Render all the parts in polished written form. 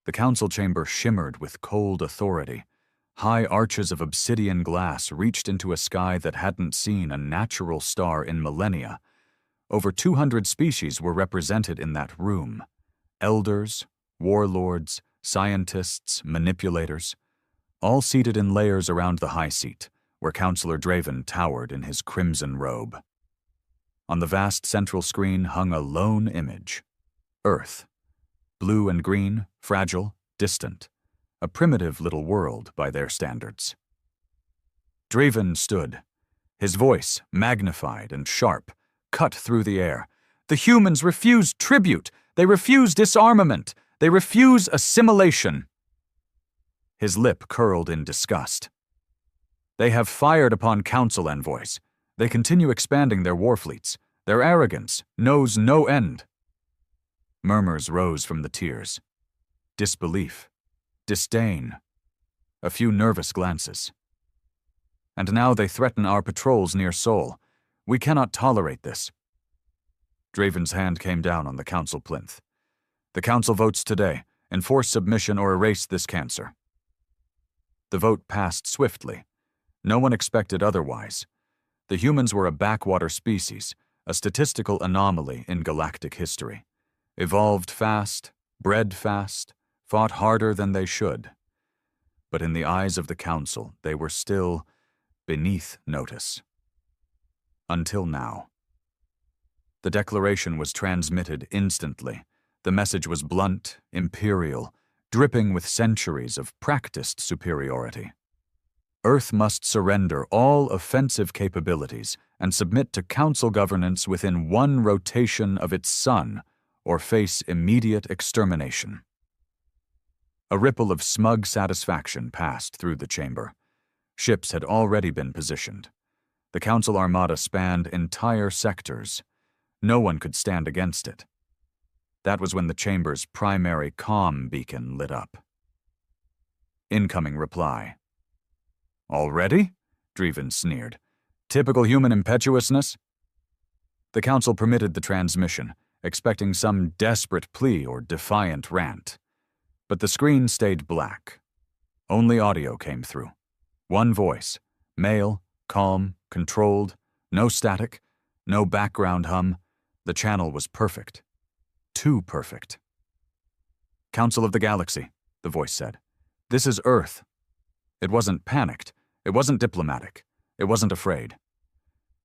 The council chamber shimmered with cold authority. High arches of obsidian glass reached into a sky that hadn't seen a natural star in millennia. Over 200 species were represented in that room. Elders, warlords, scientists, manipulators, all seated in layers around the high seat, where Councillor Draven towered in his crimson robe. On the vast central screen hung a lone image. Earth. Blue and green, fragile, distant. A primitive little world by their standards. Draven stood. His voice, magnified and sharp, cut through the air. The humans refuse tribute. They refuse disarmament. They refuse assimilation. His lip curled in disgust. They have fired upon council envoys. They continue expanding their war fleets. Their arrogance knows no end. Murmurs rose from the tiers. Disbelief. Disdain. A few nervous glances. And now they threaten our patrols near Sol. We cannot tolerate this. Draven's hand came down on the council plinth. The council votes today. Enforce submission or erase this cancer. The vote passed swiftly. No one expected otherwise. The humans were a backwater species, a statistical anomaly in galactic history. Evolved fast, bred fast, fought harder than they should. But in the eyes of the council, they were still beneath notice. Until now. The declaration was transmitted instantly. The message was blunt, imperial, dripping with centuries of practiced superiority. Earth must surrender all offensive capabilities and submit to council governance within one rotation of its sun, or face immediate extermination. A ripple of smug satisfaction passed through the chamber. Ships had already been positioned. The council armada spanned entire sectors. No one could stand against it. That was when the chamber's primary comm beacon lit up. Incoming reply. Already? Draven sneered. Typical human impetuousness? The council permitted the transmission, expecting some desperate plea or defiant rant. But the screen stayed black. Only audio came through. One voice, male, calm, controlled, no static, no background hum. The channel was perfect. Too perfect. Council of the Galaxy, the voice said. This is Earth. It wasn't panicked. It wasn't diplomatic. It wasn't afraid.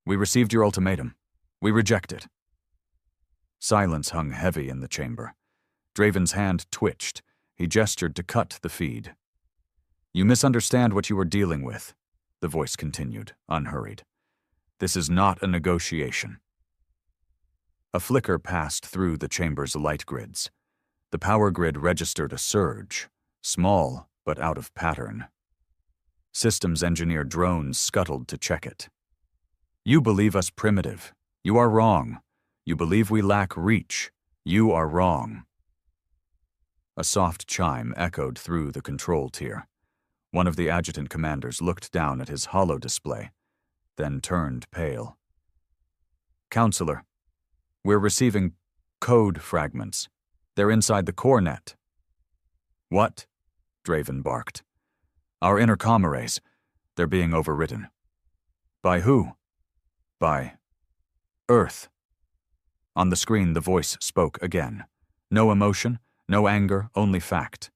We received your ultimatum. We reject it. Silence hung heavy in the chamber. Draven's hand twitched. He gestured to cut the feed. You misunderstand what you are dealing with, the voice continued, unhurried. This is not a negotiation. A flicker passed through the chamber's light grids. The power grid registered a surge, small but out of pattern. Systems engineer drones scuttled to check it. You believe us primitive. You are wrong. You believe we lack reach. You are wrong. A soft chime echoed through the control tier. One of the adjutant commanders looked down at his holo display, then turned pale. Counselor, we're receiving code fragments. They're inside the core net. What? Draven barked. Our intercom arrays. They're being overridden. By who? By Earth. On the screen, the voice spoke again. No emotion, no anger, only fact.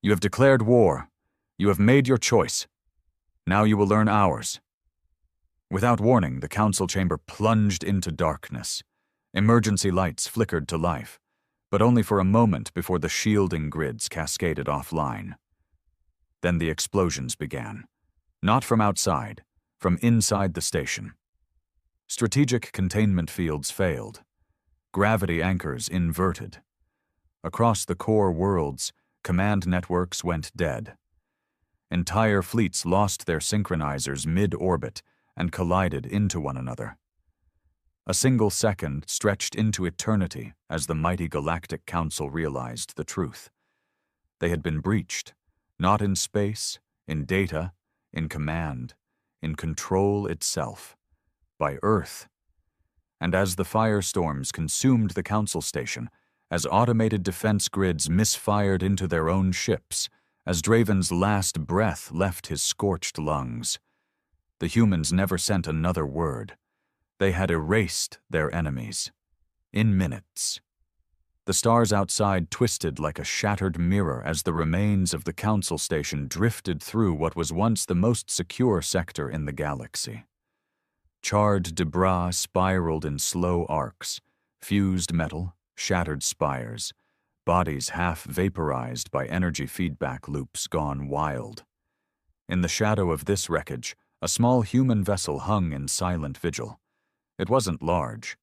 You have declared war. You have made your choice. Now you will learn ours. Without warning, the council chamber plunged into darkness. Emergency lights flickered to life, but only for a moment before the shielding grids cascaded offline. Then the explosions began. Not from outside, from inside the station. Strategic containment fields failed. Gravity anchors inverted. Across the core worlds, command networks went dead. Entire fleets lost their synchronizers mid-orbit and collided into one another. A single second stretched into eternity as the mighty Galactic Council realized the truth. They had been breached, not in space, in data, in command, in control itself, by Earth. And as the firestorms consumed the Council station, as automated defense grids misfired into their own ships, as Draven's last breath left his scorched lungs. The humans never sent another word. They had erased their enemies. In minutes. The stars outside twisted like a shattered mirror as the remains of the Council Station drifted through what was once the most secure sector in the galaxy. Charred debris spiraled in slow arcs, fused metal, shattered spires, bodies half vaporized by energy feedback loops gone wild. In the shadow of this wreckage, a small human vessel hung in silent vigil. It wasn't large.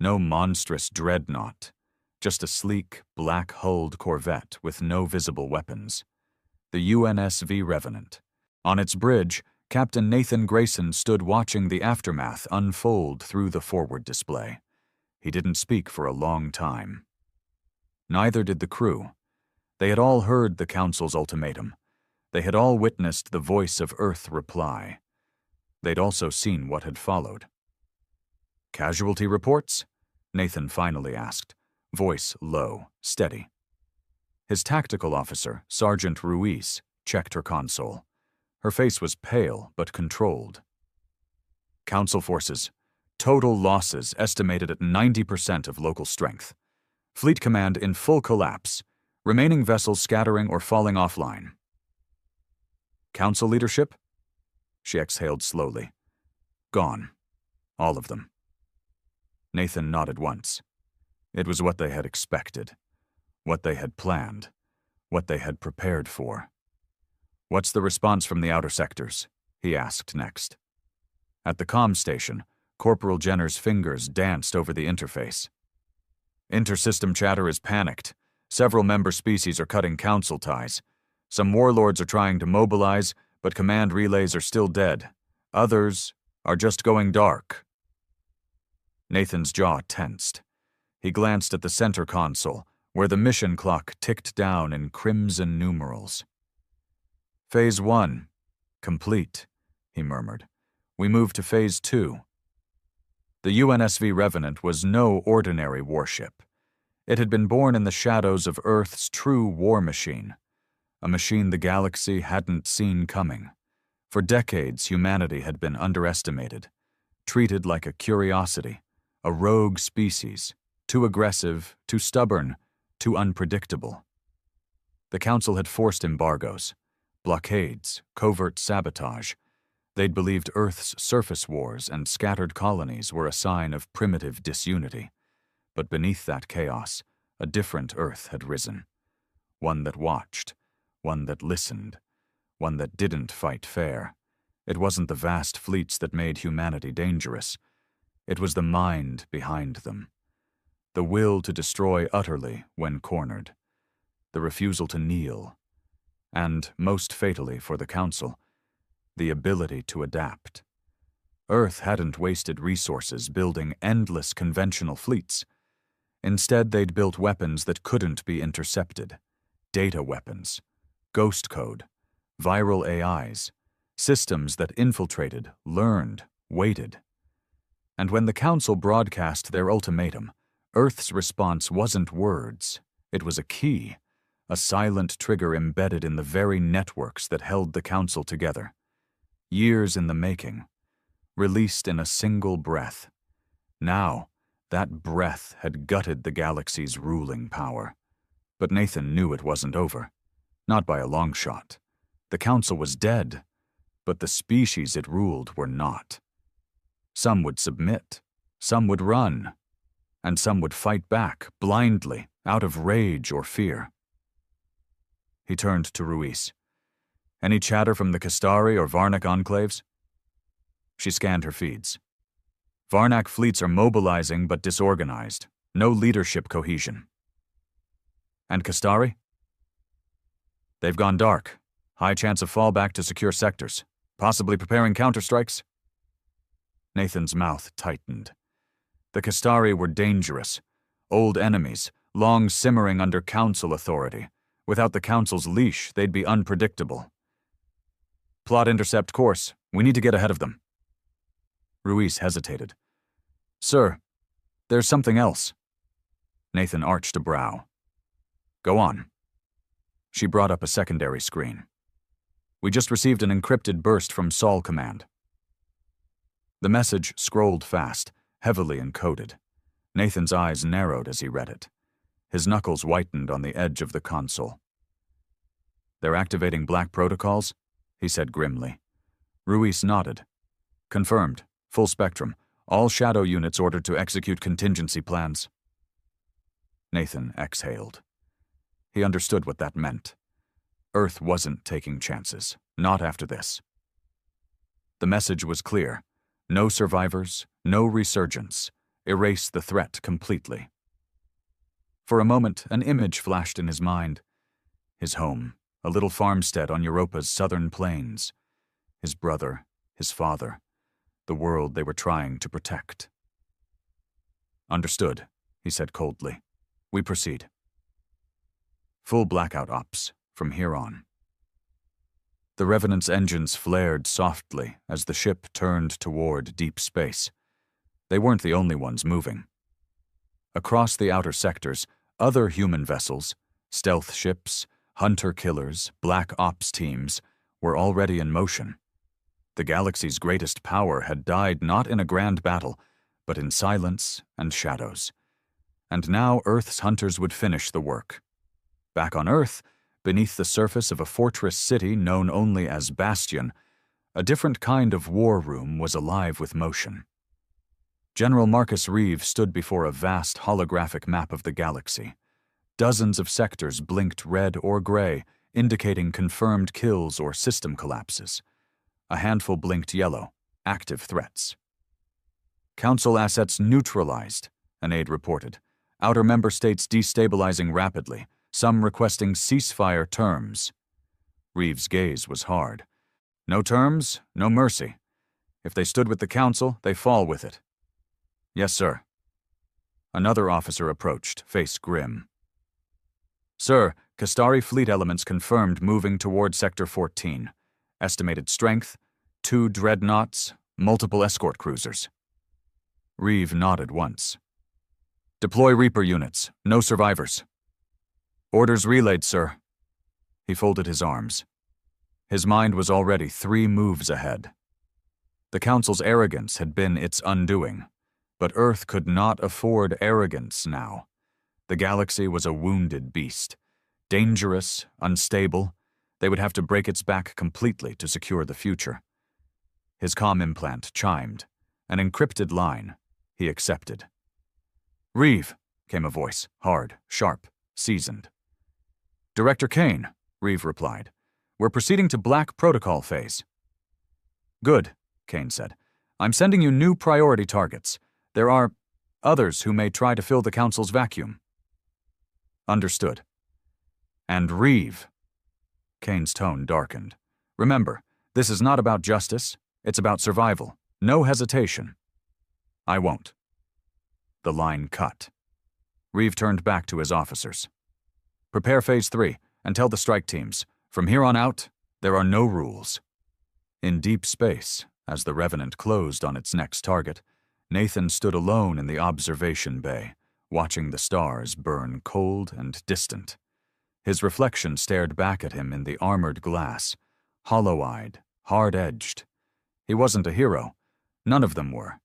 No monstrous dreadnought. Just a sleek, black-hulled corvette with no visible weapons. The UNSV Revenant. On its bridge, Captain Nathan Grayson stood watching the aftermath unfold through the forward display. He didn't speak for a long time. Neither did the crew. They had all heard the Council's ultimatum. They had all witnessed the voice of Earth reply. They'd also seen what had followed. "Casualty reports?" Nathan finally asked, voice low, steady. His tactical officer, Sergeant Ruiz, checked her console. Her face was pale but controlled. "Council forces. Total losses estimated at 90% of local strength. Fleet command in full collapse. Remaining vessels scattering or falling offline." "Council leadership?" She exhaled slowly. "Gone. All of them." Nathan nodded once. It was what they had expected, what they had planned, what they had prepared for. "What's the response from the outer sectors?" he asked next. At the comm station, Corporal Jenner's fingers danced over the interface. "Intersystem chatter is panicked. Several member species are cutting council ties. Some warlords are trying to mobilize, but command relays are still dead. Others are just going dark." Nathan's jaw tensed. He glanced at the center console, where the mission clock ticked down in crimson numerals. "Phase 1. Complete," he murmured. "We move to Phase 2. The UNSV Revenant was no ordinary warship. It had been born in the shadows of Earth's true war machine, a machine the galaxy hadn't seen coming. For decades, humanity had been underestimated, treated like a curiosity, a rogue species, too aggressive, too stubborn, too unpredictable. The Council had forced embargoes, blockades, covert sabotage. They'd believed Earth's surface wars and scattered colonies were a sign of primitive disunity. But beneath that chaos, a different Earth had risen. One that watched, one that listened, one that didn't fight fair. It wasn't the vast fleets that made humanity dangerous. It was the mind behind them. The will to destroy utterly when cornered. The refusal to kneel. And, most fatally for the Council, the ability to adapt. Earth hadn't wasted resources building endless conventional fleets. Instead, they'd built weapons that couldn't be intercepted. Data weapons, ghost code, viral AIs, systems that infiltrated, learned, waited. And when the Council broadcast their ultimatum, Earth's response wasn't words. It was a key, a silent trigger embedded in the very networks that held the Council together. Years in the making, released in a single breath. Now, that breath had gutted the galaxy's ruling power. But Nathan knew it wasn't over. Not by a long shot. The Council was dead, but the species it ruled were not. Some would submit, some would run, and some would fight back, blindly, out of rage or fear. He turned to Ruiz. "Any chatter from the Kastari or Varnak enclaves?" She scanned her feeds. "Varnak fleets are mobilizing but disorganized. No leadership cohesion." "And Kastari?" "They've gone dark. High chance of fallback to secure sectors. Possibly preparing counterstrikes." Nathan's mouth tightened. The Kastari were dangerous. Old enemies, long simmering under Council authority. Without the Council's leash, they'd be unpredictable. "Plot intercept course. We need to get ahead of them." Ruiz hesitated. "Sir, there's something else." Nathan arched a brow. Go on. She brought up a secondary screen. We just received an encrypted burst from Sol Command. The message scrolled fast, heavily encoded. Nathan's eyes narrowed as he read it. His knuckles whitened on the edge of the console. They're activating black protocols? He said grimly. Ruiz nodded. Confirmed. Full spectrum. All shadow units ordered to execute contingency plans. Nathan exhaled. He understood what that meant. Earth wasn't taking chances. Not after this. The message was clear. No survivors, no resurgence. Erase the threat completely. For a moment, an image flashed in his mind. His home, a little farmstead on Europa's southern plains. His brother, his father, the world they were trying to protect. Understood, he said coldly. We proceed. Full blackout ops, from here on. The Revenant's engines flared softly as the ship turned toward deep space. They weren't the only ones moving. Across the outer sectors, other human vessels, stealth ships, hunter-killers, black ops teams, were already in motion. The galaxy's greatest power had died not in a grand battle, but in silence and shadows. And now Earth's hunters would finish the work. Back on Earth, beneath the surface of a fortress city known only as Bastion, a different kind of war room was alive with motion. General Marcus Reeve stood before a vast holographic map of the galaxy. Dozens of sectors blinked red or gray, indicating confirmed kills or system collapses. A handful blinked yellow, active threats. Council assets neutralized, an aide reported. Outer member states destabilizing rapidly, some requesting ceasefire terms. Reeves' gaze was hard. No terms, no mercy. If they stood with the Council, they fall with it. Yes, sir. Another officer approached, face grim. Sir, Kastari fleet elements confirmed moving toward Sector 14. Estimated strength, 2 dreadnoughts, multiple escort cruisers. Reeve nodded once. Deploy Reaper units, no survivors. Orders relayed, sir. He folded his arms. His mind was already 3 moves ahead. The Council's arrogance had been its undoing, but Earth could not afford arrogance now. The galaxy was a wounded beast. Dangerous, unstable. They would have to break its back completely to secure the future. His comm implant chimed. An encrypted line. He accepted. Reeve, came a voice, hard, sharp, seasoned. Director Kane, Reeve replied. We're proceeding to Black Protocol phase. Good, Kane said. I'm sending you new priority targets. There are others who may try to fill the Council's vacuum. Understood. And Reeve. Kane's tone darkened. Remember, this is not about justice. It's about survival. No hesitation. I won't. The line cut. Reeve turned back to his officers. Prepare Phase 3 and tell the strike teams, from here on out, there are no rules. In deep space, as the Revenant closed on its next target, Nathan stood alone in the observation bay, watching the stars burn cold and distant. His reflection stared back at him in the armored glass, hollow-eyed, hard-edged. He wasn't a hero. None of them were.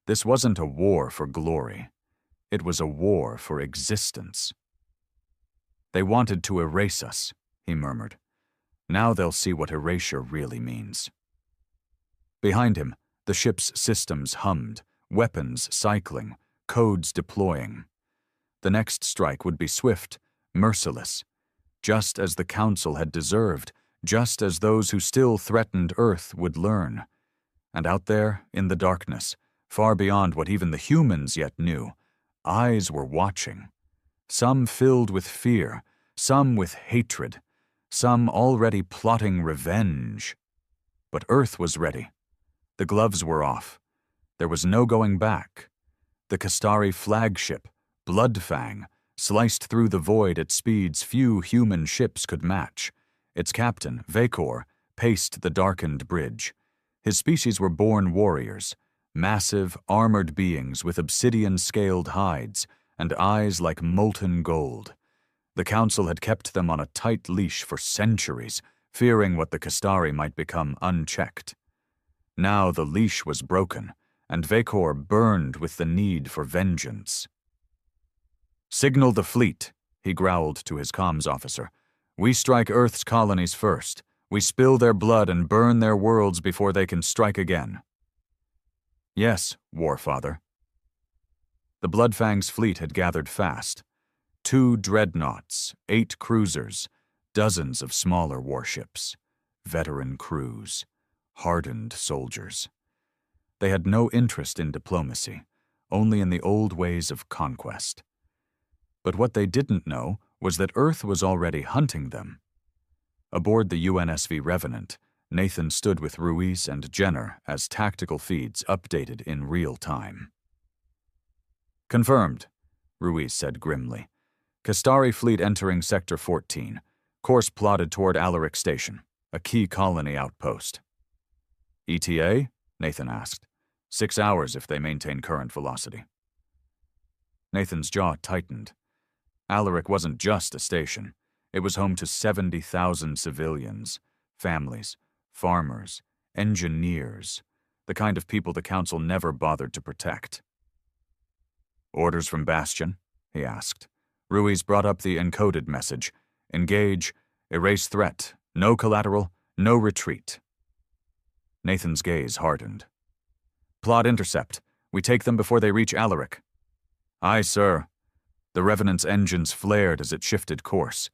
This wasn't a war for glory. It was a war for existence. They wanted to erase us, he murmured. Now they'll see what erasure really means. Behind him, the ship's systems hummed, weapons cycling, codes deploying. The next strike would be swift, merciless, just as the Council had deserved, just as those who still threatened Earth would learn. And out there, in the darkness, far beyond what even the humans yet knew, eyes were watching. Some filled with fear, some with hatred, some already plotting revenge. But Earth was ready. The gloves were off. There was no going back. The Kastari flagship, Bloodfang, sliced through the void at speeds few human ships could match. Its captain, Vekor, paced the darkened bridge. His species were born warriors, massive, armored beings with obsidian-scaled hides and eyes like molten gold. The Council had kept them on a tight leash for centuries, fearing what the Kastari might become unchecked. Now the leash was broken, and Vekor burned with the need for vengeance. "Signal the fleet," he growled to his comms officer. "We strike Earth's colonies first. We spill their blood and burn their worlds before they can strike again." "Yes, Warfather." The Bloodfang's fleet had gathered fast. 2 dreadnoughts, 8 cruisers, dozens of smaller warships, veteran crews, hardened soldiers. They had no interest in diplomacy, only in the old ways of conquest. But what they didn't know was that Earth was already hunting them. Aboard the UNSV Revenant, Nathan stood with Ruiz and Jenner as tactical feeds updated in real time. "Confirmed," Ruiz said grimly. "Kastari fleet entering Sector 14. Course plotted toward Alaric Station, a key colony outpost." "ETA?" Nathan asked. 6 hours if they maintain current velocity." Nathan's jaw tightened. Alaric wasn't just a station. It was home to 70,000 civilians, families, farmers, engineers, the kind of people the Council never bothered to protect. "Orders from Bastion?" he asked. Ruiz brought up the encoded message. "Engage, erase threat, no collateral, no retreat." Nathan's gaze hardened. "Plot intercept. We take them before they reach Alaric." "Aye, sir." The Revenant's engines flared as it shifted course.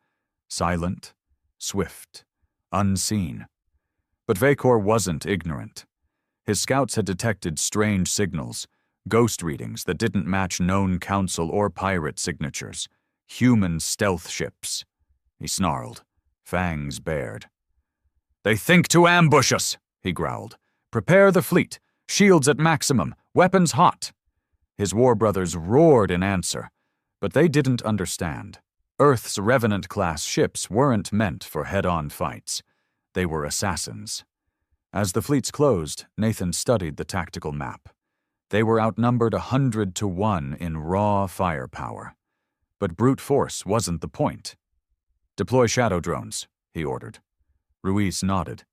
Silent, swift, unseen. But Vekor wasn't ignorant. His scouts had detected strange signals, ghost readings that didn't match known Council or pirate signatures. Human stealth ships. He snarled, fangs bared. "They think to ambush us," he growled. "Prepare the fleet. Shields at maximum. Weapons hot." His war brothers roared in answer, but they didn't understand. Earth's Revenant-class ships weren't meant for head-on fights. They were assassins. As the fleets closed, Nathan studied the tactical map. They were outnumbered 100 to 1 in raw firepower. But brute force wasn't the point. "Deploy shadow drones," he ordered. Ruiz nodded.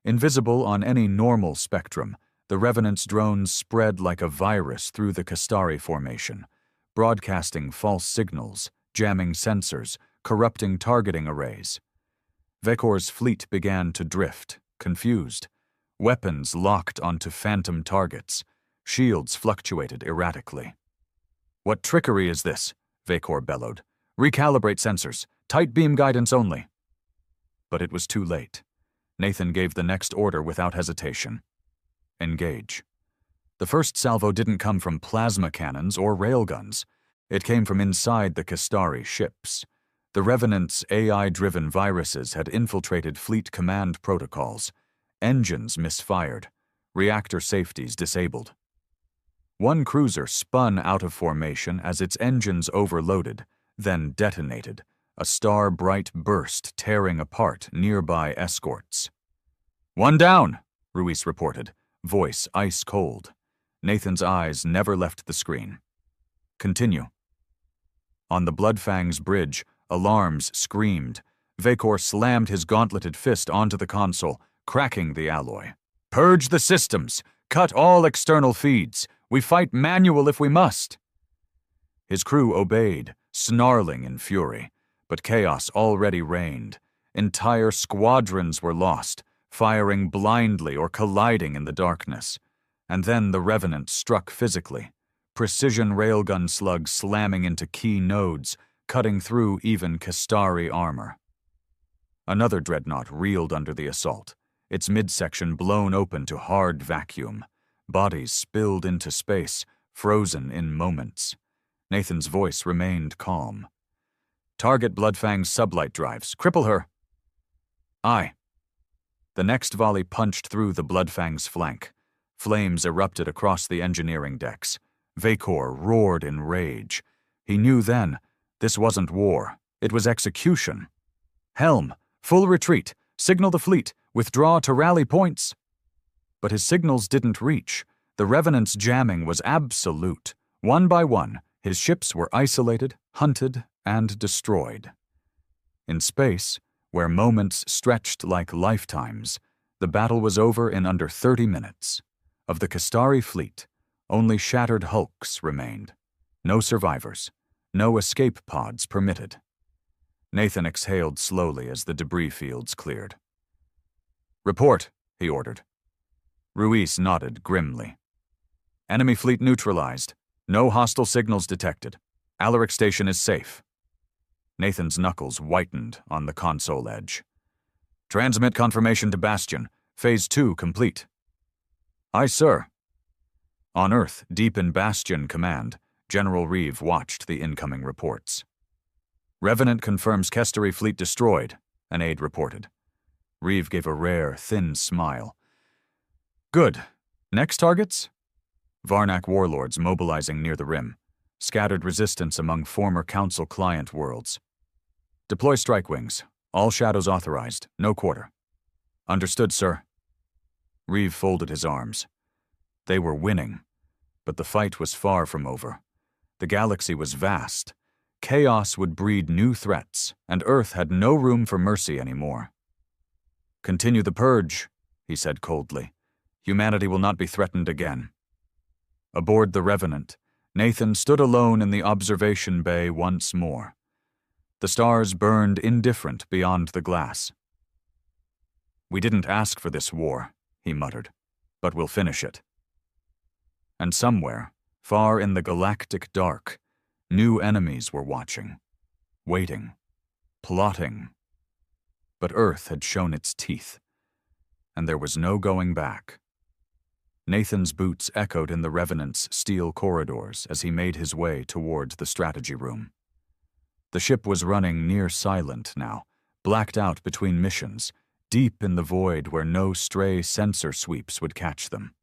Invisible on any normal spectrum, the Revenant's drones spread like a virus through the Kastari formation, broadcasting false signals, jamming sensors, corrupting targeting arrays. Vekor's fleet began to drift, confused. Weapons locked onto phantom targets. Shields fluctuated erratically. "What trickery is this?" Vekor bellowed. "Recalibrate sensors. Tight beam guidance only." But it was too late. Nathan gave the next order without hesitation. Engage. The first salvo didn't come from plasma cannons or railguns. It came from inside the Kastari ships. The Revenant's AI-driven viruses had infiltrated fleet command protocols. Engines misfired. Reactor safeties disabled. One cruiser spun out of formation as its engines overloaded, then detonated, a star-bright burst tearing apart nearby escorts. "One down," Ruiz reported, voice ice-cold. Nathan's eyes never left the screen. "Continue." On the Bloodfang's bridge, alarms screamed. Vekor slammed his gauntleted fist onto the console, cracking the alloy. "Purge the systems! Cut all external feeds! We fight manual if we must!" His crew obeyed, snarling in fury, but chaos already reigned. Entire squadrons were lost, firing blindly or colliding in the darkness. And then the Revenant struck physically. Precision railgun slugs slamming into key nodes, cutting through even Kastari armor. Another dreadnought reeled under the assault, its midsection blown open to hard vacuum. Bodies spilled into space, frozen in moments. Nathan's voice remained calm. "Target Bloodfang's sublight drives. Cripple her." "Aye." The next volley punched through the Bloodfang's flank. Flames erupted across the engineering decks. Vekor roared in rage. He knew then, this wasn't war. It was execution. "Helm, full retreat. Signal the fleet. Withdraw to rally points." But his signals didn't reach. The Revenant's jamming was absolute. One by one, His ships were isolated, hunted, and destroyed. In space, where moments stretched like lifetimes, the battle was over in under 30 minutes. Of the Kastari fleet, only shattered hulks remained. No survivors, no escape pods permitted. Nathan exhaled slowly as the debris fields cleared. "Report," he ordered. Ruiz nodded grimly. "Enemy fleet neutralized. No hostile signals detected. Alaric Station is safe." Nathan's knuckles whitened on the console edge. "Transmit confirmation to Bastion. Phase 2 complete." "Aye, sir." On Earth, deep in Bastion Command, General Reeve watched the incoming reports. "Revenant confirms Kestari fleet destroyed," an aide reported. Reeve gave a rare, thin smile. "Good. Next targets?" Varnak warlords mobilizing near the rim. Scattered resistance among former Council client worlds. "Deploy strike wings. All shadows authorized. No quarter." "Understood, sir." Reeve folded his arms. They were winning, but the fight was far from over. The galaxy was vast. Chaos would breed new threats, and Earth had no room for mercy anymore. "Continue the purge," he said coldly. "Humanity will not be threatened again." Aboard the Revenant, Nathan stood alone in the observation bay once more. The stars burned indifferent beyond the glass. "We didn't ask for this war," he muttered, "but we'll finish it." And somewhere, far in the galactic dark, new enemies were watching, waiting, plotting. But Earth had shown its teeth, and there was no going back. Nathan's boots echoed in the Revenant's steel corridors as he made his way toward the strategy room. The ship was running near silent now, blacked out between missions, deep in the void where no stray sensor sweeps would catch them.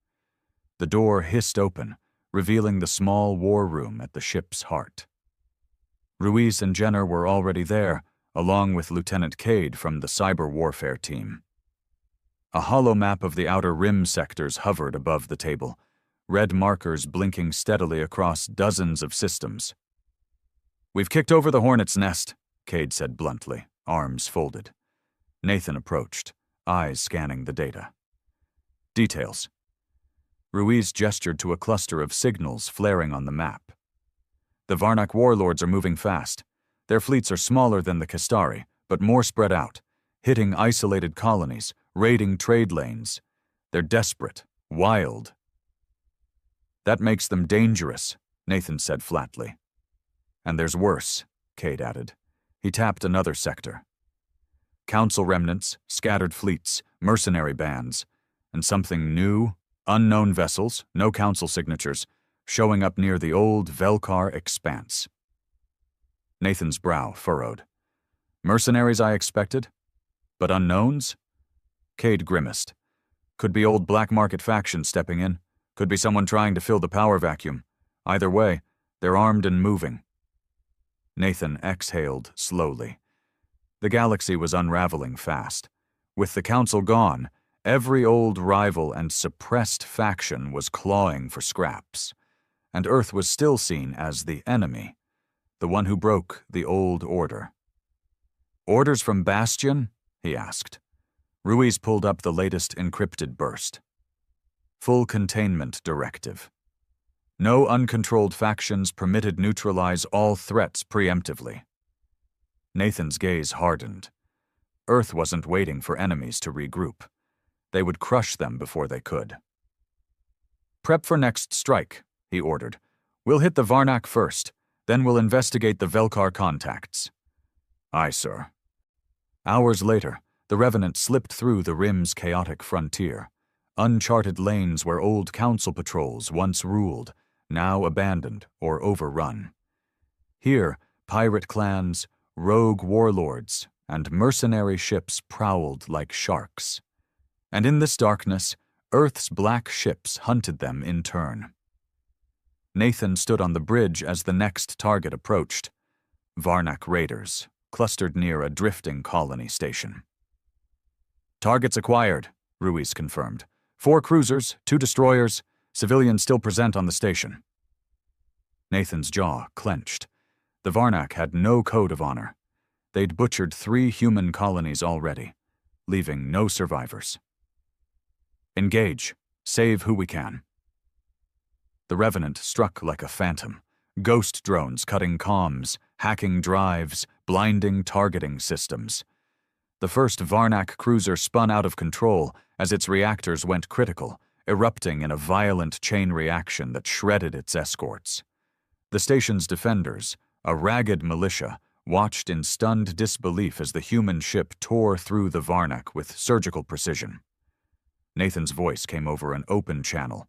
The door hissed open, revealing the small war room at the ship's heart. Ruiz and Jenner were already there, along with Lieutenant Cade from the cyber warfare team. A hollow map of the outer rim sectors hovered above the table, red markers blinking steadily across dozens of systems. "We've kicked over the Hornet's nest," Cade said bluntly, arms folded. Nathan approached, eyes scanning the data. "Details." Ruiz gestured to a cluster of signals flaring on the map. "The Varnak warlords are moving fast. Their fleets are smaller than the Kastari, but more spread out, hitting isolated colonies, raiding trade lanes. They're desperate, wild." "That makes them dangerous," Nathan said flatly. "And there's worse," Cade added. He tapped another sector. "Council remnants, scattered fleets, mercenary bands, and something new, unknown vessels, no council signatures, showing up near the old Velkar expanse." Nathan's brow furrowed. "Mercenaries I expected? But unknowns?" Cade grimaced. "Could be old black market factions stepping in. Could be someone trying to fill the power vacuum. Either way, they're armed and moving." Nathan exhaled slowly. The galaxy was unraveling fast. With the council gone, every old rival and suppressed faction was clawing for scraps, and Earth was still seen as the enemy, the one who broke the old order. "Orders from Bastion?" he asked. Ruiz pulled up the latest encrypted burst. "Full containment directive. No uncontrolled factions permitted neutralize all threats preemptively." Nathan's gaze hardened. Earth wasn't waiting for enemies to regroup. They would crush them before they could. "Prep for next strike," he ordered. "We'll hit the Varnak first, then we'll investigate the Velkar contacts." "Aye, sir." Hours later, the Revenant slipped through the rim's chaotic frontier, uncharted lanes where old council patrols once ruled, now abandoned or overrun. Here, pirate clans, rogue warlords, and mercenary ships prowled like sharks. And in this darkness, Earth's black ships hunted them in turn. Nathan stood on the bridge as the next target approached. Varnak raiders, clustered near a drifting colony station. "Targets acquired," Ruiz confirmed. 4 cruisers, 2 destroyers, civilians still present on the station. Nathan's jaw clenched. The Varnak had no code of honor. They'd butchered 3 human colonies already, leaving no survivors. Engage. Save who we can. The Revenant struck like a phantom. Ghost drones cutting comms, hacking drives, blinding targeting systems. The first Varnak cruiser spun out of control as its reactors went critical, erupting in a violent chain reaction that shredded its escorts. The station's defenders, a ragged militia, watched in stunned disbelief as the human ship tore through the Varnak with surgical precision. Nathan's voice came over an open channel.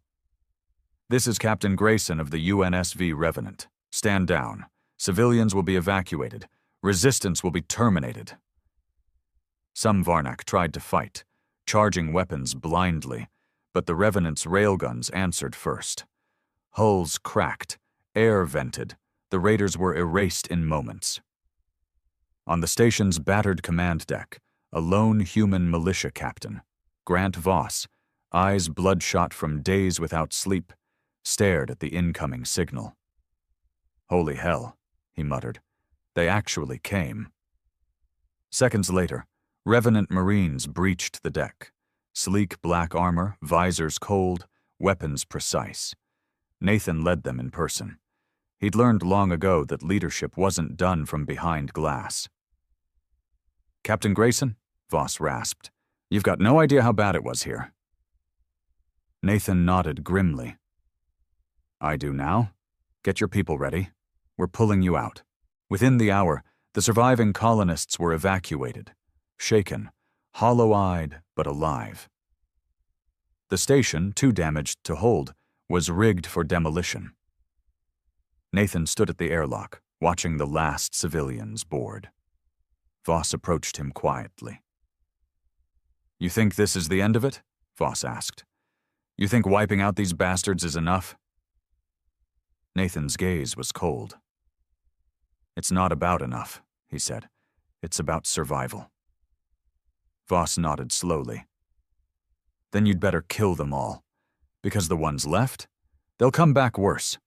"This is Captain Grayson of the UNSV Revenant. Stand down. Civilians will be evacuated. Resistance will be terminated." Some Varnak tried to fight, charging weapons blindly, but the Revenant's railguns answered first. Hulls cracked, air vented. The raiders were erased in moments. On the station's battered command deck, a lone human militia captain, Grant Voss, eyes bloodshot from days without sleep, stared at the incoming signal. "Holy hell," he muttered. "They actually came." Seconds later, Revenant Marines breached the deck. Sleek black armor, visors cold, weapons precise. Nathan led them in person. He'd learned long ago that leadership wasn't done from behind glass. "Captain Grayson," Voss rasped, "you've got no idea how bad it was here." Nathan nodded grimly. "I do now. Get your people ready. We're pulling you out." Within the hour, the surviving colonists were evacuated, shaken, hollow-eyed but alive. The station, too damaged to hold, was rigged for demolition. Nathan stood at the airlock, watching the last civilians board. Voss approached him quietly. "You think this is the end of it?" Voss asked. "You think wiping out these bastards is enough?" Nathan's gaze was cold. "It's not about enough," he said. "It's about survival." Voss nodded slowly. "Then you'd better kill them all, because the ones left, they'll come back worse."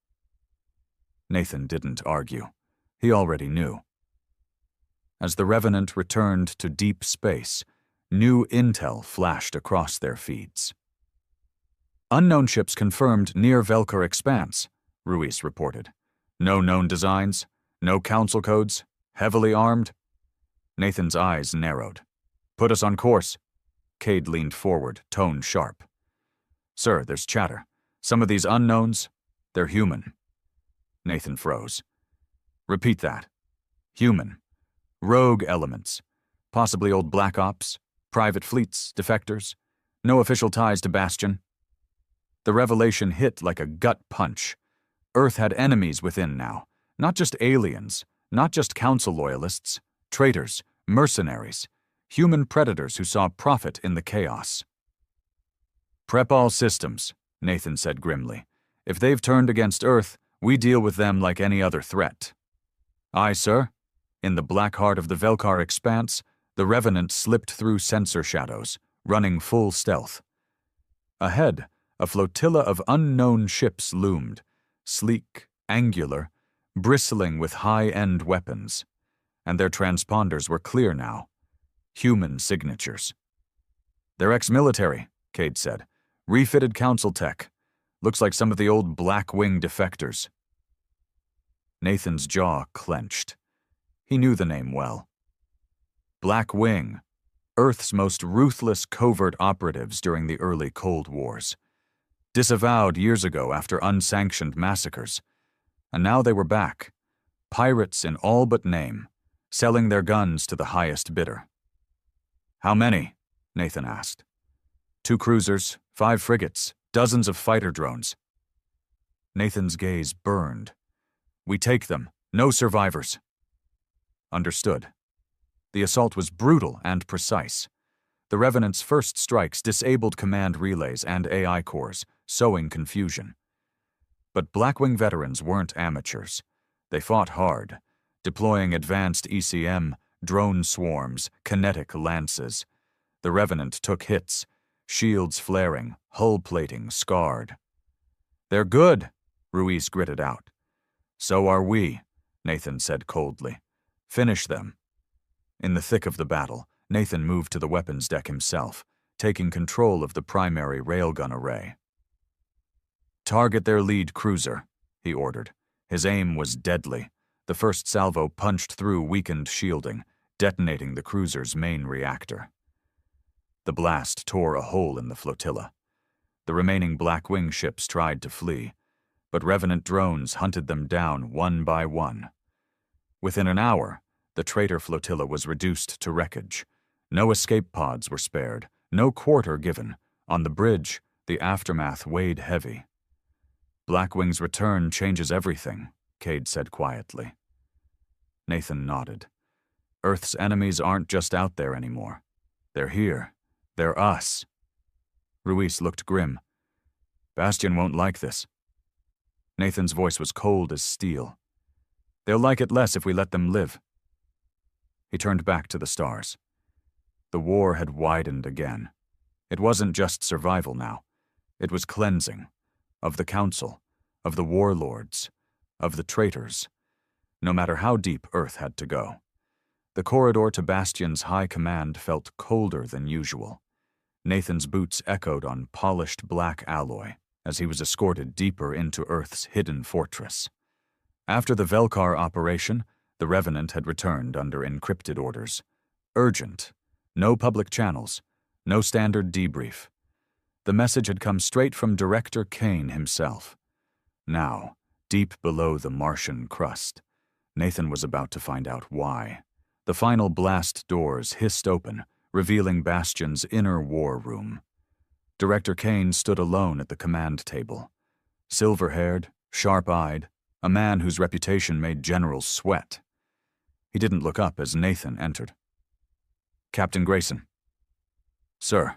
Nathan didn't argue. He already knew. As the Revenant returned to deep space, new intel flashed across their feeds. "Unknown ships confirmed near Velkar Expanse," Ruiz reported. "No known designs, no council codes, heavily armed." Nathan's eyes narrowed. "Put us on course." Cade leaned forward, tone sharp. "Sir, there's chatter. Some of these unknowns, they're human." Nathan froze. "Repeat that." "Human. Rogue elements. Possibly old Black Ops, private fleets, defectors. No official ties to Bastion." The revelation hit like a gut punch. Earth had enemies within now. Not just aliens, not just council loyalists, traitors, mercenaries, human predators who saw profit in the chaos. "Prep all systems," Nathan said grimly. "If they've turned against Earth, we deal with them like any other threat." "Aye, sir." In the black heart of the Velkar Expanse, the Revenant slipped through sensor shadows, running full stealth. Ahead, a flotilla of unknown ships loomed, sleek, angular, bristling with high-end weapons. And their transponders were clear now. Human signatures. "They're ex-military," Cade said. "Refitted council tech. Looks like some of the old Black Wing defectors." Nathan's jaw clenched. He knew the name well. Black Wing, Earth's most ruthless covert operatives during the early Cold Wars. Disavowed years ago after unsanctioned massacres. And now they were back, pirates in all but name, selling their guns to the highest bidder. "How many?" Nathan asked. 2 cruisers, 5 frigates, dozens of fighter drones. Nathan's gaze burned. "We take them. No survivors." Understood. The assault was brutal and precise. The Revenant's first strikes disabled command relays and AI cores, sowing confusion. But Blackwing veterans weren't amateurs. They fought hard, deploying advanced ECM, drone swarms, kinetic lances. The Revenant took hits, shields flaring, hull plating scarred. "They're good," Ruiz gritted out. So are we, Nathan said coldly. Finish them. In the thick of the battle, Nathan moved to the weapons deck himself, taking control of the primary railgun array. Target their lead cruiser, he ordered. His aim was deadly. The first salvo punched through weakened shielding, detonating the cruiser's main reactor. The blast tore a hole in the flotilla. The remaining Blackwing ships tried to flee, but Revenant drones hunted them down one by one. Within an hour, the traitor flotilla was reduced to wreckage. No escape pods were spared, no quarter given. On the bridge, the aftermath weighed heavy. Blackwing's return changes everything, Cade said quietly. Nathan nodded. Earth's enemies aren't just out there anymore. They're here. They're us. Ruiz looked grim. Bastion won't like this. Nathan's voice was cold as steel. They'll like it less if we let them live. He turned back to the stars. The war had widened again. It wasn't just survival now. It was cleansing. Of the Council, of the warlords, of the traitors. No matter how deep Earth had to go. The corridor to Bastion's high command felt colder than usual. Nathan's boots echoed on polished black alloy as he was escorted deeper into Earth's hidden fortress. After the Velkar operation, the Revenant had returned under encrypted orders. Urgent. No public channels. No standard debrief. The message had come straight from Director Kane himself. Now, deep below the Martian crust, Nathan was about to find out why. The final blast doors hissed open, revealing Bastion's inner war room. Director Kane stood alone at the command table. Silver-haired, sharp-eyed, a man whose reputation made generals sweat. He didn't look up as Nathan entered. Captain Grayson. Sir.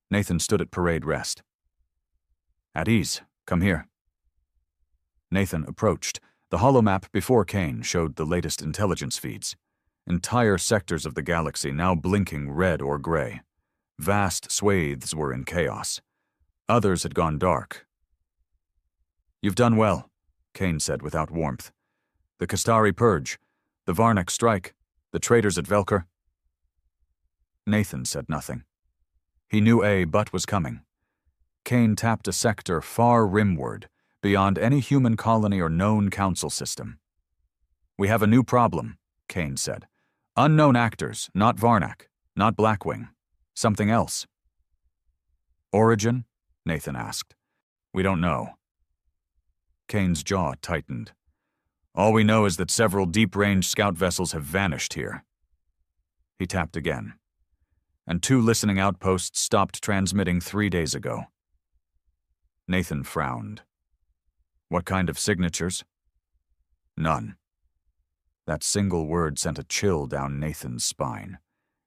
Nathan stood at parade rest. At ease. Come here. Nathan approached. The holomap before Kane showed the latest intelligence feeds. Entire sectors of the galaxy now blinking red or gray. Vast swathes were in chaos. Others had gone dark. You've done well, Kane said without warmth. The Kastari purge, the Varnak strike, the traitors at Velkar. Nathan said nothing. He knew a but was coming. Kane tapped a sector far rimward, beyond any human colony or known council system. We have a new problem, Kane said. Unknown actors, not Varnak, not Blackwing. Something else. Origin? Nathan asked. We don't know. Kane's jaw tightened. All we know is that several deep-range scout vessels have vanished here. He tapped again. And 2 listening outposts stopped transmitting 3 days ago. Nathan frowned. What kind of signatures? None. That single word sent a chill down Nathan's spine.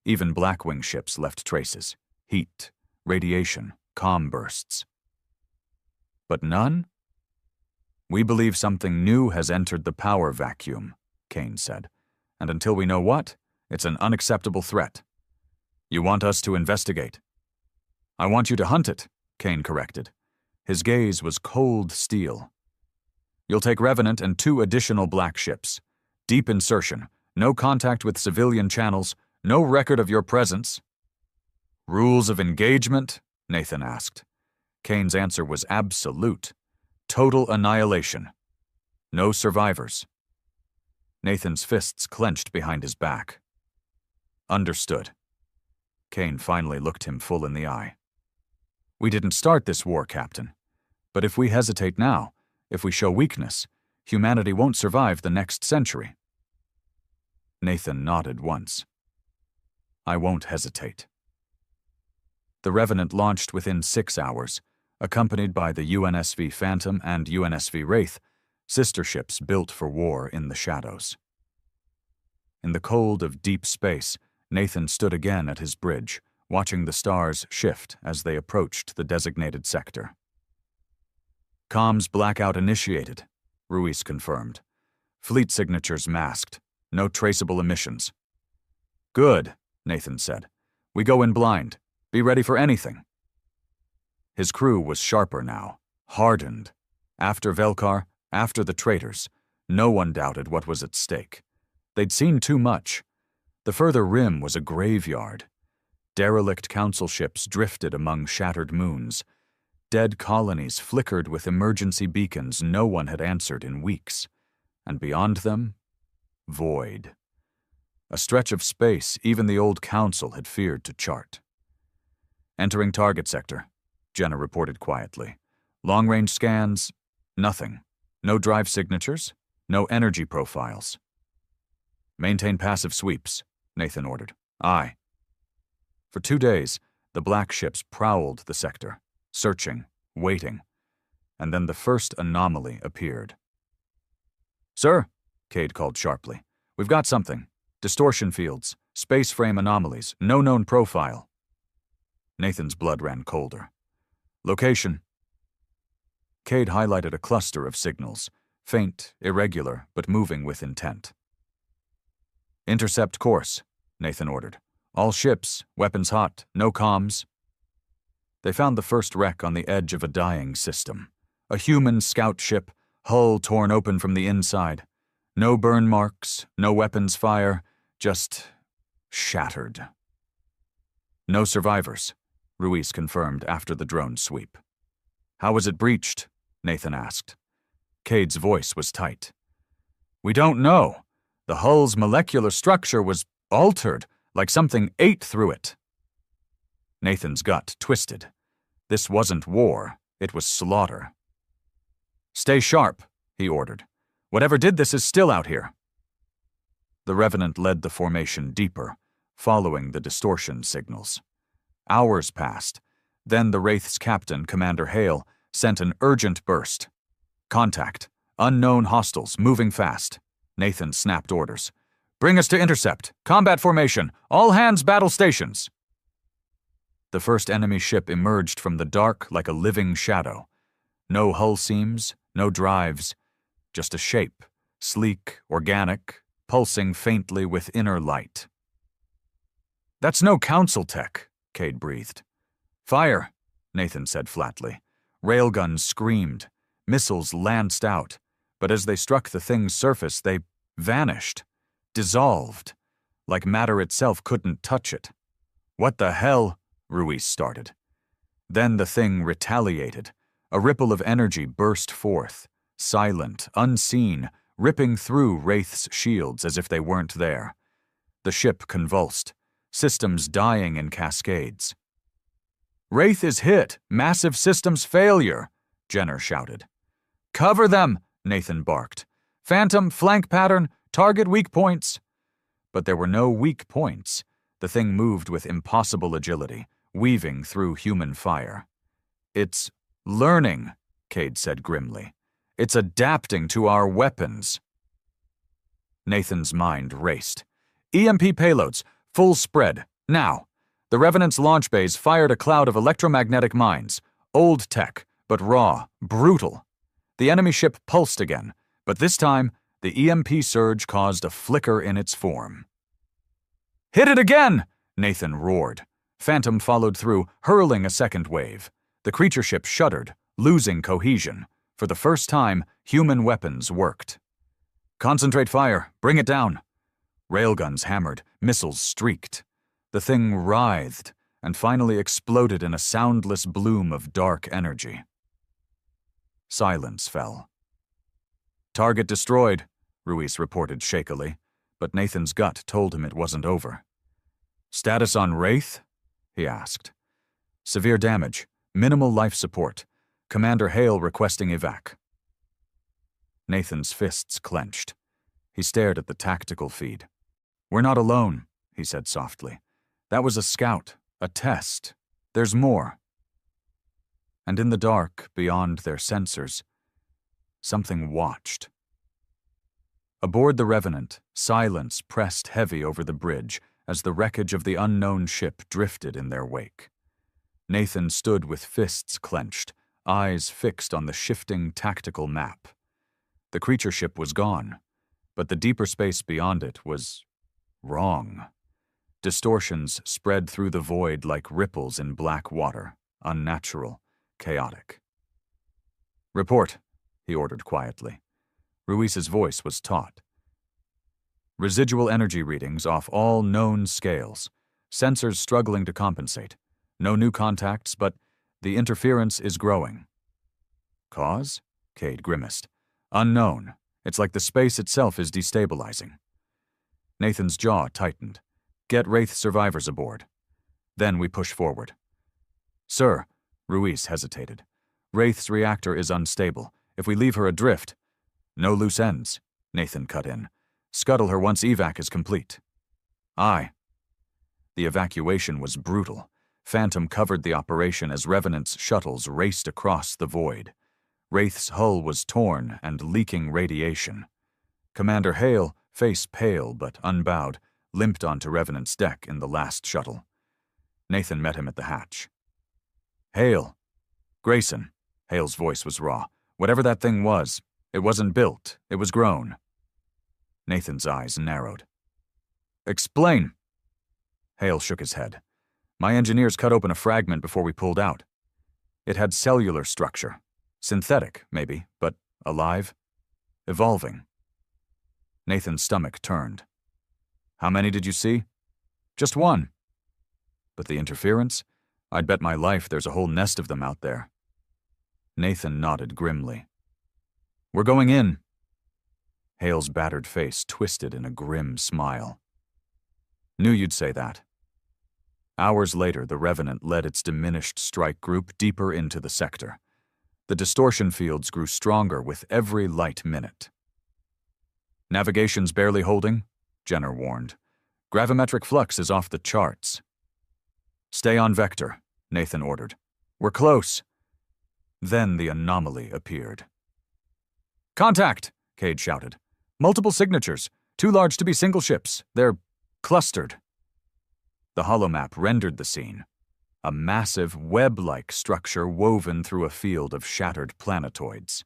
Even Blackwing ships left traces. Heat, radiation, comm bursts. But none? We believe something new has entered the power vacuum, Kane said. And until we know what, it's an unacceptable threat. You want us to investigate? I want you to hunt it, Kane corrected. His gaze was cold steel. You'll take Revenant and 2 additional black ships. Deep insertion, no contact with civilian channels, no record of your presence. Rules of engagement? Nathan asked. Kane's answer was absolute. Total annihilation. No survivors. Nathan's fists clenched behind his back. Understood. Kane finally looked him full in the eye. We didn't start this war, Captain. But if we hesitate now, if we show weakness, humanity won't survive the next century. Nathan nodded once. I won't hesitate. The Revenant launched within 6 hours, accompanied by the UNSV Phantom and UNSV Wraith, sister ships built for war in the shadows. In the cold of deep space, Nathan stood again at his bridge, watching the stars shift as they approached the designated sector. Comms blackout initiated, Ruiz confirmed. Fleet signatures masked. No traceable emissions. Good, Nathan said. We go in blind. Be ready for anything. His crew was sharper now, hardened. After Velkar, After the traitors, no one doubted what was at stake. They'd seen too much. The further rim was a graveyard. Derelict council ships drifted among shattered moons. Dead colonies flickered with emergency beacons no one had answered in weeks. And beyond them, void. A stretch of space even the old council had feared to chart. Entering target sector, Jenna reported quietly. Long-range scans, nothing. No drive signatures, no energy profiles. Maintain passive sweeps, Nathan ordered. Aye. For 2 days, the black ships prowled the sector, searching, waiting. And then the first anomaly appeared. Sir, Cade called sharply, we've got something. Distortion fields, space frame anomalies, no known profile. Nathan's blood ran colder. Location. Cade highlighted a cluster of signals, faint, irregular, but moving with intent. Intercept course, Nathan ordered. All ships, weapons hot, no comms. They found the first wreck on the edge of a dying system. A human scout ship, hull torn open from the inside. No burn marks, no weapons fire, just shattered. No survivors, Ruiz confirmed after the drone sweep. How was it breached? Nathan asked. Cade's voice was tight. We don't know. The hull's molecular structure was altered, like something ate through it. Nathan's gut twisted. This wasn't war, it was slaughter. Stay sharp, he ordered. Whatever did this is still out here. The Revenant led the formation deeper, following the distortion signals. Hours passed. Then the Wraith's captain, Commander Hale, sent an urgent burst. Contact. Unknown hostiles, moving fast. Nathan snapped orders. Bring us to intercept. Combat formation. All hands battle stations. The first enemy ship emerged from the dark like a living shadow. No hull seams, no drives. Just a shape, sleek, organic, pulsing faintly with inner light. That's no council tech, Cade breathed. Fire, Nathan said flatly. Railguns screamed. Missiles lanced out. But as they struck the thing's surface, they vanished. Dissolved. Like matter itself couldn't touch it. What the hell? Ruiz started. Then the thing retaliated. A ripple of energy burst forth. Silent, unseen, ripping through Wraith's shields as if they weren't there. The ship convulsed. Systems dying in cascades. Wraith is hit. Massive systems failure, Jenner shouted. Cover them, Nathan barked. Phantom, flank pattern, target weak points. But there were no weak points. The thing moved with impossible agility, weaving through human fire. It's learning, Cade said grimly. It's adapting to our weapons. Nathan's mind raced. EMP payloads, full spread, now. The Revenant's launch bays fired a cloud of electromagnetic mines. Old tech, but raw, brutal. The enemy ship pulsed again, but this time, the EMP surge caused a flicker in its form. Hit it again! Nathan roared. Phantom followed through, hurling a second wave. The creature ship shuddered, losing cohesion. For the first time, human weapons worked. Concentrate fire, bring it down. Railguns hammered, missiles streaked. The thing writhed, and finally exploded in a soundless bloom of dark energy. Silence fell. Target destroyed, Ruiz reported shakily, but Nathan's gut told him it wasn't over. Status on Wraith? He asked. Severe damage, minimal life support. Commander Hale requesting evac. Nathan's fists clenched. He stared at the tactical feed. We're not alone, he said softly. That was a scout, a test. There's more. And in the dark, beyond their sensors, something watched. Aboard the Revenant, silence pressed heavy over the bridge as the wreckage of the unknown ship drifted in their wake. Nathan stood with fists clenched, eyes fixed on the shifting tactical map. The creature ship was gone, but the deeper space beyond it was wrong. Distortions spread through the void like ripples in black water, unnatural, chaotic. Report, he ordered quietly. Ruiz's voice was taut. Residual energy readings off all known scales. Sensors struggling to compensate. No new contacts, but the interference is growing. Cause? Cade grimaced. Unknown. It's like the space itself is destabilizing. Nathan's jaw tightened. Get Wraith survivors aboard. Then we push forward. Sir, Ruiz hesitated. Wraith's reactor is unstable. If we leave her adrift... No loose ends, Nathan cut in. Scuttle her once evac is complete. Aye. The evacuation was brutal. Phantom covered the operation as Revenant's shuttles raced across the void. Wraith's hull was torn and leaking radiation. Commander Hale, face pale but unbowed, limped onto Revenant's deck in the last shuttle. Nathan met him at the hatch. Hale. Grayson. Hale's voice was raw. Whatever that thing was, it wasn't built, it was grown. Nathan's eyes narrowed. Explain. Hale shook his head. My engineers cut open a fragment before we pulled out. It had cellular structure. Synthetic, maybe, but alive. Evolving. Nathan's stomach turned. How many did you see? Just one. But the interference? I'd bet my life there's a whole nest of them out there. Nathan nodded grimly. We're going in. Hale's battered face twisted in a grim smile. Knew you'd say that. Hours later, the Revenant led its diminished strike group deeper into the sector. The distortion fields grew stronger with every light minute. Navigation's barely holding, Jenner warned. Gravimetric flux is off the charts. Stay on vector, Nathan ordered. We're close. Then the anomaly appeared. Contact, Cade shouted. Multiple signatures, too large to be single ships. They're clustered. The holomap rendered the scene. A massive, web-like structure woven through a field of shattered planetoids.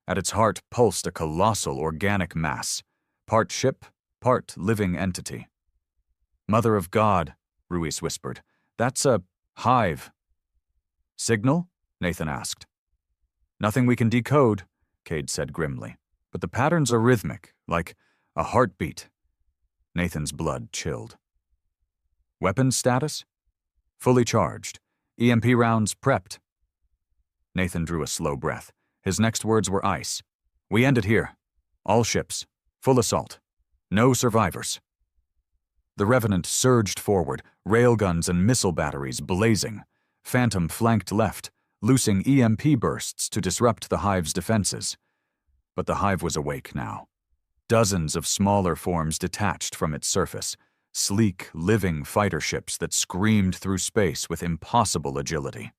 At its heart pulsed a colossal organic mass, part ship, part living entity. Mother of God, Ruiz whispered. That's a hive. Signal? Nathan asked. Nothing we can decode, Cade said grimly. But the patterns are rhythmic, like a heartbeat. Nathan's blood chilled. Weapons status? Fully charged. EMP rounds prepped. Nathan drew a slow breath. His next words were ice. We end it here. All ships. Full assault. No survivors. The Revenant surged forward, railguns and missile batteries blazing. Phantom flanked left, loosing EMP bursts to disrupt the Hive's defenses. But the Hive was awake now. Dozens of smaller forms detached from its surface, sleek, living fighter ships that screamed through space with impossible agility.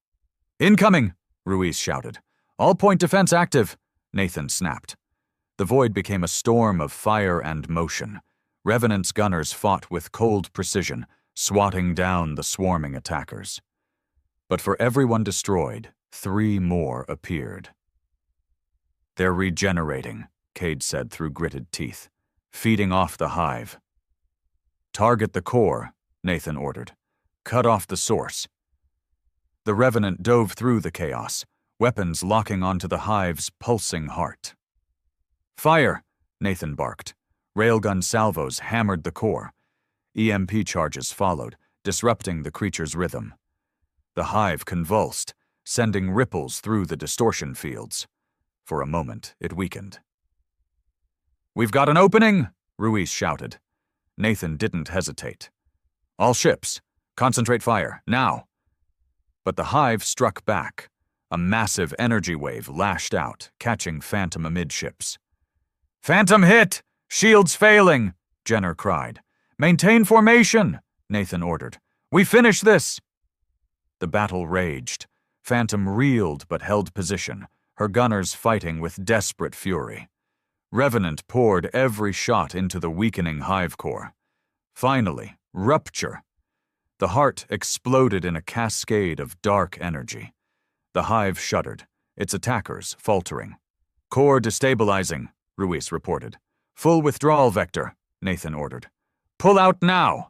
Incoming! Ruiz shouted. All point defense active, Nathan snapped. The void became a storm of fire and motion. Revenant's gunners fought with cold precision, swatting down the swarming attackers. But for everyone destroyed, 3 more appeared. They're regenerating, Cade said through gritted teeth, feeding off the Hive. Target the core, Nathan ordered. Cut off the source. The Revenant dove through the chaos, weapons locking onto the Hive's pulsing heart. Fire, Nathan barked. Railgun salvos hammered the core. EMP charges followed, disrupting the creature's rhythm. The Hive convulsed, sending ripples through the distortion fields. For a moment, it weakened. We've got an opening, Ruiz shouted. Nathan didn't hesitate. All ships, concentrate fire, now. But the Hive struck back. A massive energy wave lashed out, catching Phantom amidships. Phantom hit! Shields failing! Jenner cried. Maintain formation, Nathan ordered. We finish this! The battle raged. Phantom reeled but held position, her gunners fighting with desperate fury. Revenant poured every shot into the weakening Hive core. Finally, rupture. The heart exploded in a cascade of dark energy. The Hive shuddered, its attackers faltering. Core destabilizing, Ruiz reported. Full withdrawal vector, Nathan ordered. Pull out now!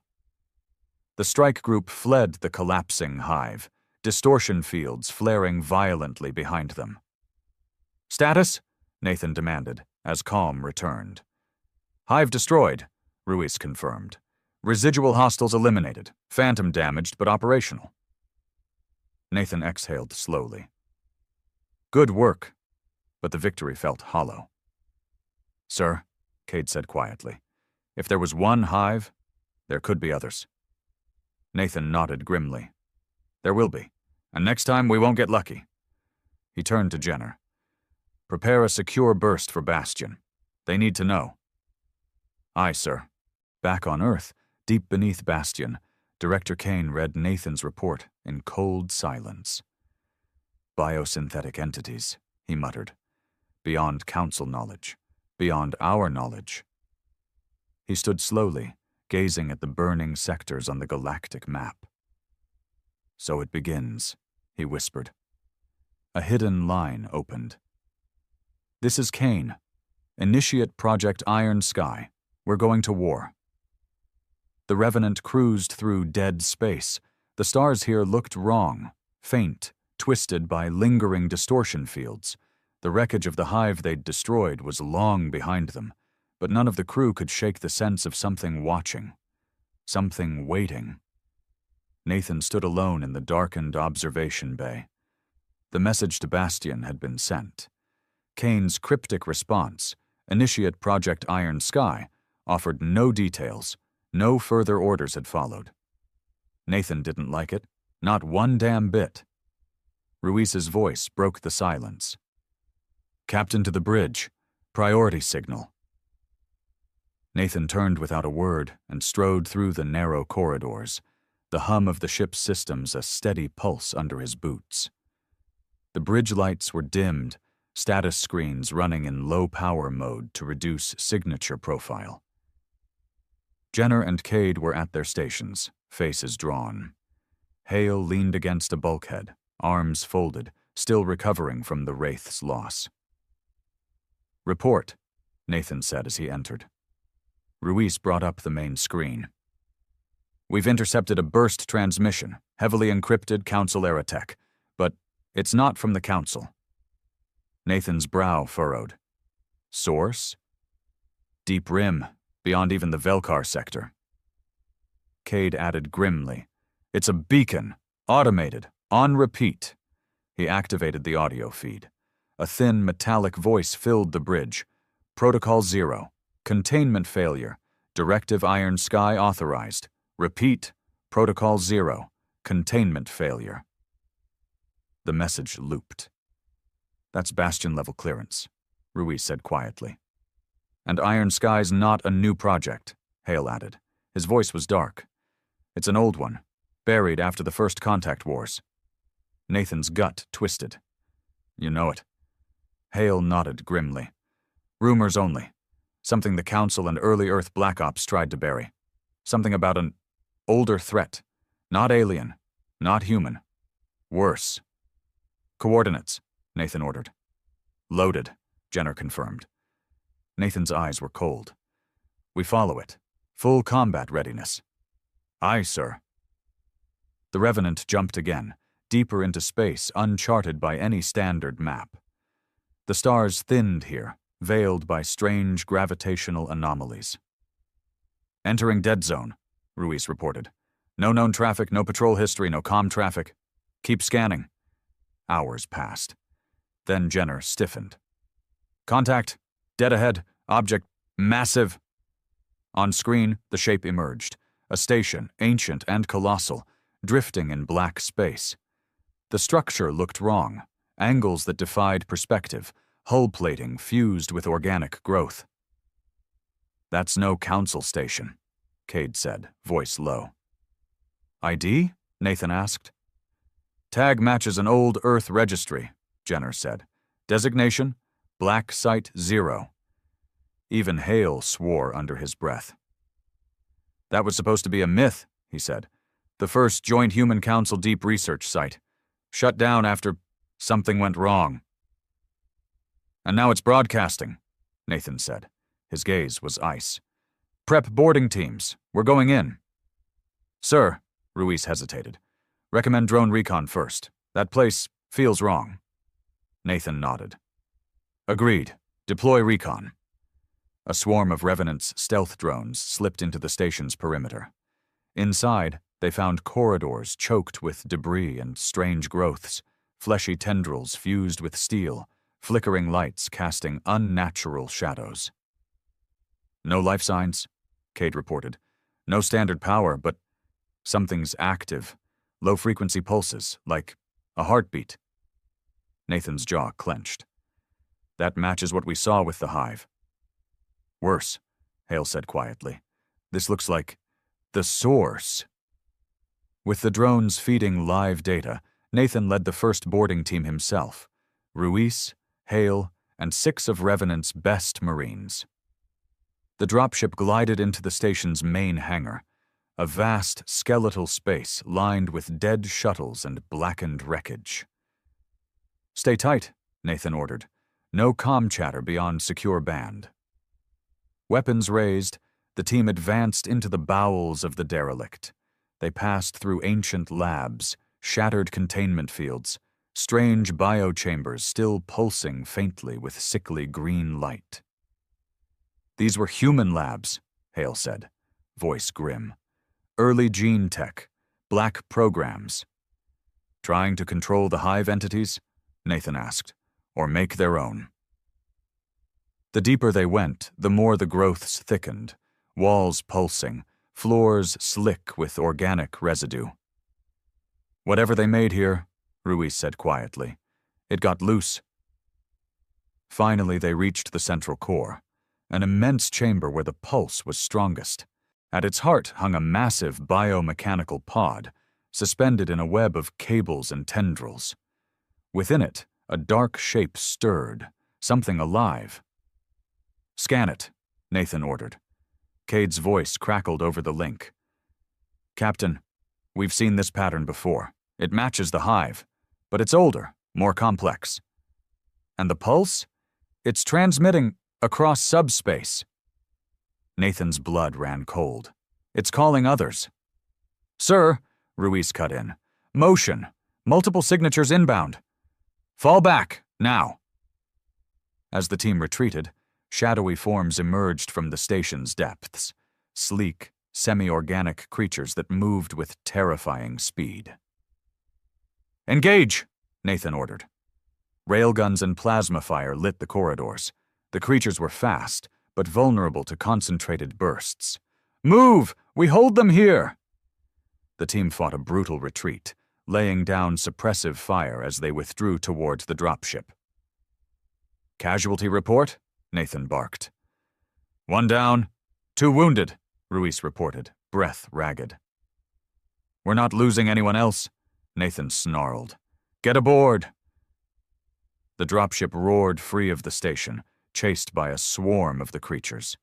The strike group fled the collapsing Hive, distortion fields flaring violently behind them. Status? Nathan demanded, as calm returned. Hive destroyed, Ruiz confirmed. Residual hostiles eliminated, phantom damaged but operational. Nathan exhaled slowly. Good work, but the victory felt hollow. Sir, Cade said quietly, if there was one hive, there could be others. Nathan nodded grimly. There will be, and next time we won't get lucky. He turned to Jenner. Prepare a secure burst for Bastion. They need to know. Aye, sir. Back on Earth, deep beneath Bastion, Director Kane read Nathan's report in cold silence. Biosynthetic entities, he muttered. Beyond Council knowledge. Beyond our knowledge. He stood slowly, gazing at the burning sectors on the galactic map. So it begins, he whispered. A hidden line opened. This is Kane. Initiate Project Iron Sky. We're going to war. The Revenant cruised through dead space. The stars here looked wrong, faint, twisted by lingering distortion fields. The wreckage of the hive they'd destroyed was long behind them, but none of the crew could shake the sense of something watching, something waiting. Nathan stood alone in the darkened observation bay. The message to Bastion had been sent. Kane's cryptic response, Initiate Project Iron Sky, offered no details. No further orders had followed. Nathan didn't like it, not one damn bit. Ruiz's voice broke the silence. Captain to the bridge. Priority signal. Nathan turned without a word and strode through the narrow corridors, the hum of the ship's systems a steady pulse under his boots. The bridge lights were dimmed, status screens running in low-power mode to reduce signature profile. Jenner and Cade were at their stations, faces drawn. Hale leaned against a bulkhead, arms folded, still recovering from the Wraith's loss. Report, Nathan said as he entered. Ruiz brought up the main screen. We've intercepted a burst transmission, heavily encrypted Council-era tech, but it's not from the Council. Nathan's brow furrowed. Source? Deep Rim, beyond even the Velkar sector. Cade added grimly, It's a beacon, automated, on repeat. He activated the audio feed. A thin, metallic voice filled the bridge. Protocol 0. Containment failure. Directive Iron Sky authorized. Repeat. Protocol 0. Containment failure. The message looped. That's Bastion-level clearance, Ruiz said quietly. And Iron Sky's not a new project, Hale added. His voice was dark. It's an old one, buried after the first contact wars. Nathan's gut twisted. You know it. Hale nodded grimly. Rumors only. Something the Council and early Earth Black Ops tried to bury. Something about an older threat. Not alien. Not human. Worse. Coordinates, Nathan ordered. Loaded, Jenner confirmed. Nathan's eyes were cold. We follow it. Full combat readiness. Aye, sir. The Revenant jumped again, deeper into space uncharted by any standard map. The stars thinned here, veiled by strange gravitational anomalies. Entering dead zone, Ruiz reported. No known traffic, no patrol history, no comm traffic. Keep scanning. Hours passed. Then Jenner stiffened. Contact. Dead ahead. Object. Massive. On screen, the shape emerged. A station, ancient and colossal, drifting in black space. The structure looked wrong. Angles that defied perspective. Hull plating fused with organic growth. That's no Council station, Cade said, voice low. ID? Nathan asked. Tag matches an old Earth registry, Jenner said. Designation? Black Site 0. Even Hale swore under his breath. That was supposed to be a myth, he said. The first Joint Human Council deep research site. Shut down after something went wrong. And now it's broadcasting, Nathan said. His gaze was ice. Prep boarding teams. We're going in. Sir, Ruiz hesitated. Recommend drone recon first. That place feels wrong. Nathan nodded. Agreed, Deploy recon. A swarm of Revenant's stealth drones slipped into the station's perimeter. Inside, they found corridors choked with debris and strange growths, fleshy tendrils fused with steel, flickering lights casting unnatural shadows. No life signs, Cade reported. No standard power, but something's active. Low-frequency pulses, like a heartbeat. Nathan's jaw clenched. That matches what we saw with the hive. Worse, Hale said quietly. This looks like the source. With the drones feeding live data, Nathan led the first boarding team himself. Ruiz, Hale, and 6 of Revenant's best Marines. The dropship glided into the station's main hangar, a vast skeletal space lined with dead shuttles and blackened wreckage. Stay tight, Nathan ordered. No comm chatter beyond secure band. Weapons raised, the team advanced into the bowels of the derelict. They passed through ancient labs, shattered containment fields, strange biochambers still pulsing faintly with sickly green light. These were human labs, Hale said, voice grim. Early gene tech, black programs. Trying to control the hive entities? Nathan asked, or make their own. The deeper they went, the more the growths thickened, walls pulsing, floors slick with organic residue. Whatever they made here, Ruiz said quietly, it got loose. Finally, they reached the central core, an immense chamber where the pulse was strongest. At its heart hung a massive biomechanical pod, suspended in a web of cables and tendrils. Within it, a dark shape stirred, something alive. Scan it, Nathan ordered. Cade's voice crackled over the link. Captain, we've seen this pattern before. It matches the hive, but it's older, more complex. And the pulse? It's transmitting across subspace. Nathan's blood ran cold. It's calling others. Sir, Ruiz cut in. Motion. Multiple signatures inbound. Fall back, now. As the team retreated, shadowy forms emerged from the station's depths. Sleek, semi-organic creatures that moved with terrifying speed. Engage, Nathan ordered. Railguns and plasma fire lit the corridors. The creatures were fast, but vulnerable to concentrated bursts. Move! We hold them here! The team fought a brutal retreat, laying down suppressive fire as they withdrew towards the dropship. Casualty report? Nathan barked. 1 down, 2 wounded, Ruiz reported, breath ragged. We're not losing anyone else, Nathan snarled. Get aboard! The dropship roared free of the station, chased by a swarm of the creatures.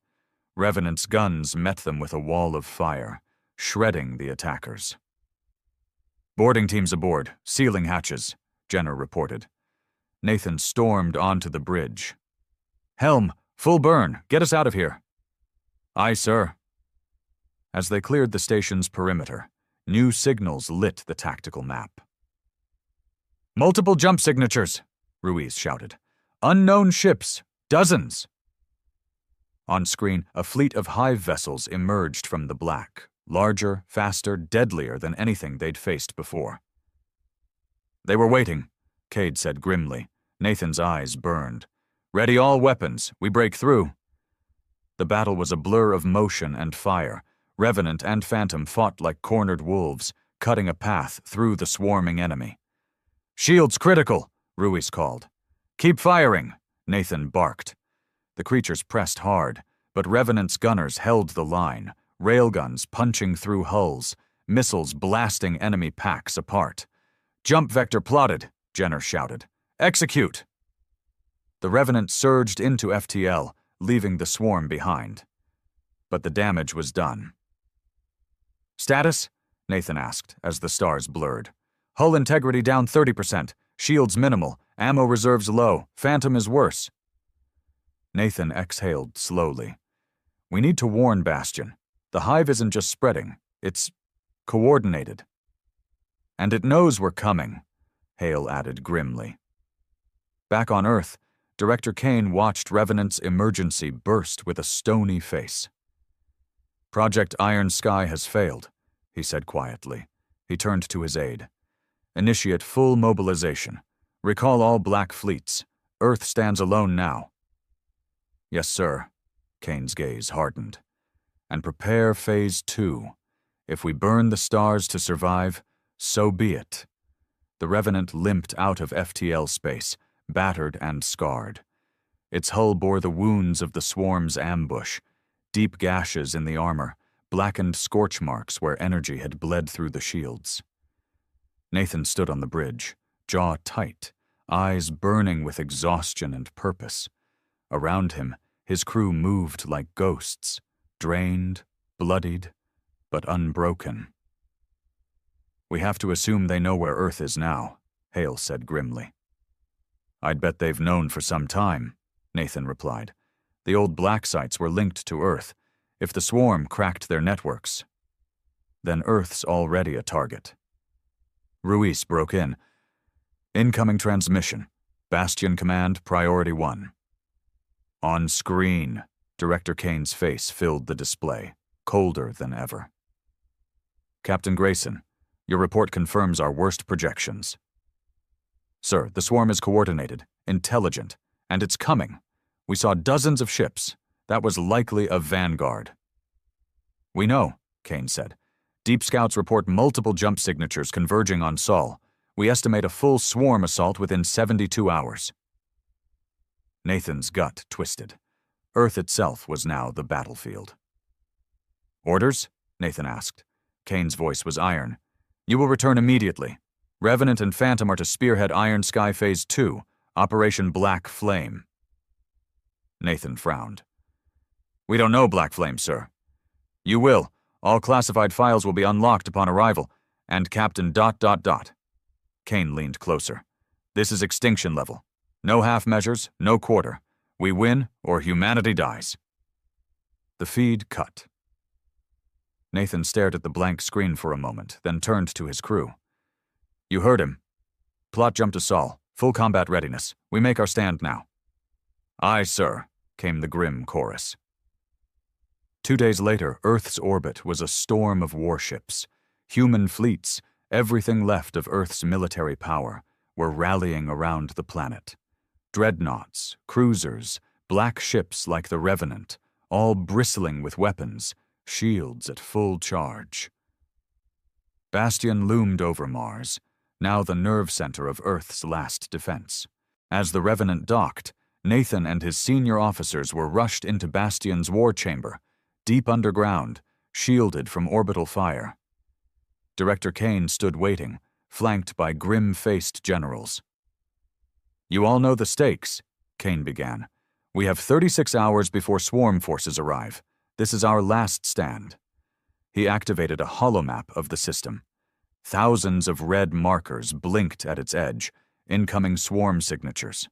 Revenant's guns met them with a wall of fire, shredding the attackers. Boarding teams aboard, sealing hatches, Jenner reported. Nathan stormed onto the bridge. Helm, full burn, get us out of here. Aye, sir. As they cleared the station's perimeter, new signals lit the tactical map. Multiple jump signatures, Ruiz shouted. Unknown ships, dozens. On screen, a fleet of hive vessels emerged from the black, larger, faster, deadlier than anything they'd faced before. They were waiting, Cade said grimly. Nathan's eyes burned. Ready all weapons, we break through. The battle was a blur of motion and fire. Revenant and Phantom fought like cornered wolves, cutting a path through the swarming enemy. Shields critical, Ruiz called. Keep firing, Nathan barked. The creatures pressed hard, but Revenant's gunners held the line, railguns punching through hulls, missiles blasting enemy packs apart. Jump vector plotted, Jenner shouted. Execute! The Revenant surged into FTL, leaving the swarm behind. But the damage was done. Status? Nathan asked as the stars blurred. Hull integrity down 30%, shields minimal, ammo reserves low, Phantom is worse. Nathan exhaled slowly. We need to warn Bastion. The hive isn't just spreading, it's coordinated. And it knows we're coming, Hale added grimly. Back on Earth, Director Kane watched Revenant's emergency burst with a stony face. "Project Iron Sky has failed," he said quietly. He turned to his aide. "Initiate full mobilization. Recall all Black fleets. Earth stands alone now." "Yes, sir." Kane's gaze hardened. "And prepare Phase 2. If we burn the stars to survive, so be it." The Revenant limped out of FTL space, battered and scarred. Its hull bore the wounds of the swarm's ambush, deep gashes in the armor, blackened scorch marks where energy had bled through the shields. Nathan stood on the bridge, jaw tight, eyes burning with exhaustion and purpose. Around him, his crew moved like ghosts, drained, bloodied, but unbroken. "We have to assume they know where Earth is now," Hale said grimly. "I'd bet they've known for some time," Nathan replied. "The old Black sites were linked to Earth. If the swarm cracked their networks, then Earth's already a target." Ruiz broke in. "Incoming transmission. Bastion Command, Priority 1. "On screen." Director Kane's face filled the display, colder than ever. "Captain Grayson, your report confirms our worst projections." "Sir, the swarm is coordinated, intelligent, and it's coming. We saw dozens of ships. That was likely a vanguard." "We know," Kane said. "Deep Scouts report multiple jump signatures converging on Sol. We estimate a full swarm assault within 72 hours. Nathan's gut twisted. Earth itself was now the battlefield. "Orders?" Nathan asked. Kane's voice was iron. "You will return immediately. Revenant and Phantom are to spearhead Iron Sky Phase 2, Operation Black Flame." Nathan frowned. "We don't know Black Flame, sir." "You will. All classified files will be unlocked upon arrival, and Captain ... Kane leaned closer. "This is extinction level. No half measures, no quarter. We win or humanity dies." The feed cut. Nathan stared at the blank screen for a moment, then turned to his crew. "You heard him. Plot jump to Sol. Full combat readiness. We make our stand now." "Aye, sir," came the grim chorus. 2 days later, Earth's orbit was a storm of warships. Human fleets, everything left of Earth's military power, were rallying around the planet. Dreadnoughts, cruisers, black ships like the Revenant, all bristling with weapons, shields at full charge. Bastion loomed over Mars, now the nerve center of Earth's last defense. As the Revenant docked, Nathan and his senior officers were rushed into Bastion's war chamber, deep underground, shielded from orbital fire. Director Kane stood waiting, flanked by grim-faced generals. "You all know the stakes," Kane began. "We have 36 hours before swarm forces arrive. This is our last stand." He activated a holomap of the system. Thousands of red markers blinked at its edge, incoming swarm signatures.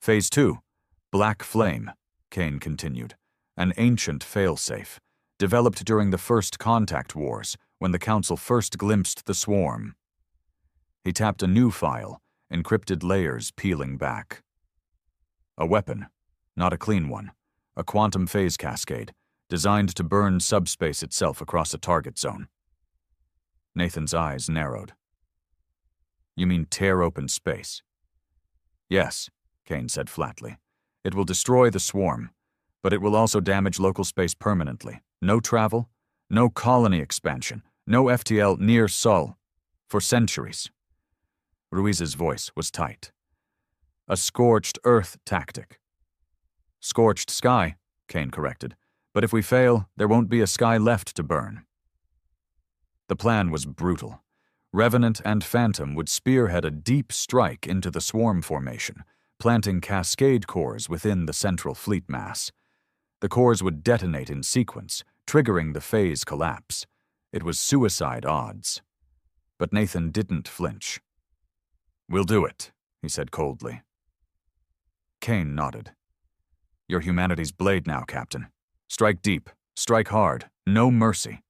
"Phase 2, Black Flame," Kane continued, "an ancient failsafe, developed during the First Contact Wars when the Council first glimpsed the swarm." He tapped a new file, encrypted layers peeling back. "A weapon, not a clean one, a quantum phase cascade, designed to burn subspace itself across a target zone." Nathan's eyes narrowed. "You mean tear open space?" "Yes," Kane said flatly. "It will destroy the swarm, but it will also damage local space permanently. No travel, no colony expansion, no FTL near Sol, for centuries." Ruiz's voice was tight. "A scorched earth tactic." "Scorched sky," Kane corrected. "But if we fail, there won't be a sky left to burn." The plan was brutal. Revenant and Phantom would spearhead a deep strike into the swarm formation, planting cascade cores within the central fleet mass. The cores would detonate in sequence, triggering the phase collapse. It was suicide odds. But Nathan didn't flinch. "We'll do it," he said coldly. Kane nodded. "You're humanity's blade now, Captain. Strike deep, strike hard, no mercy."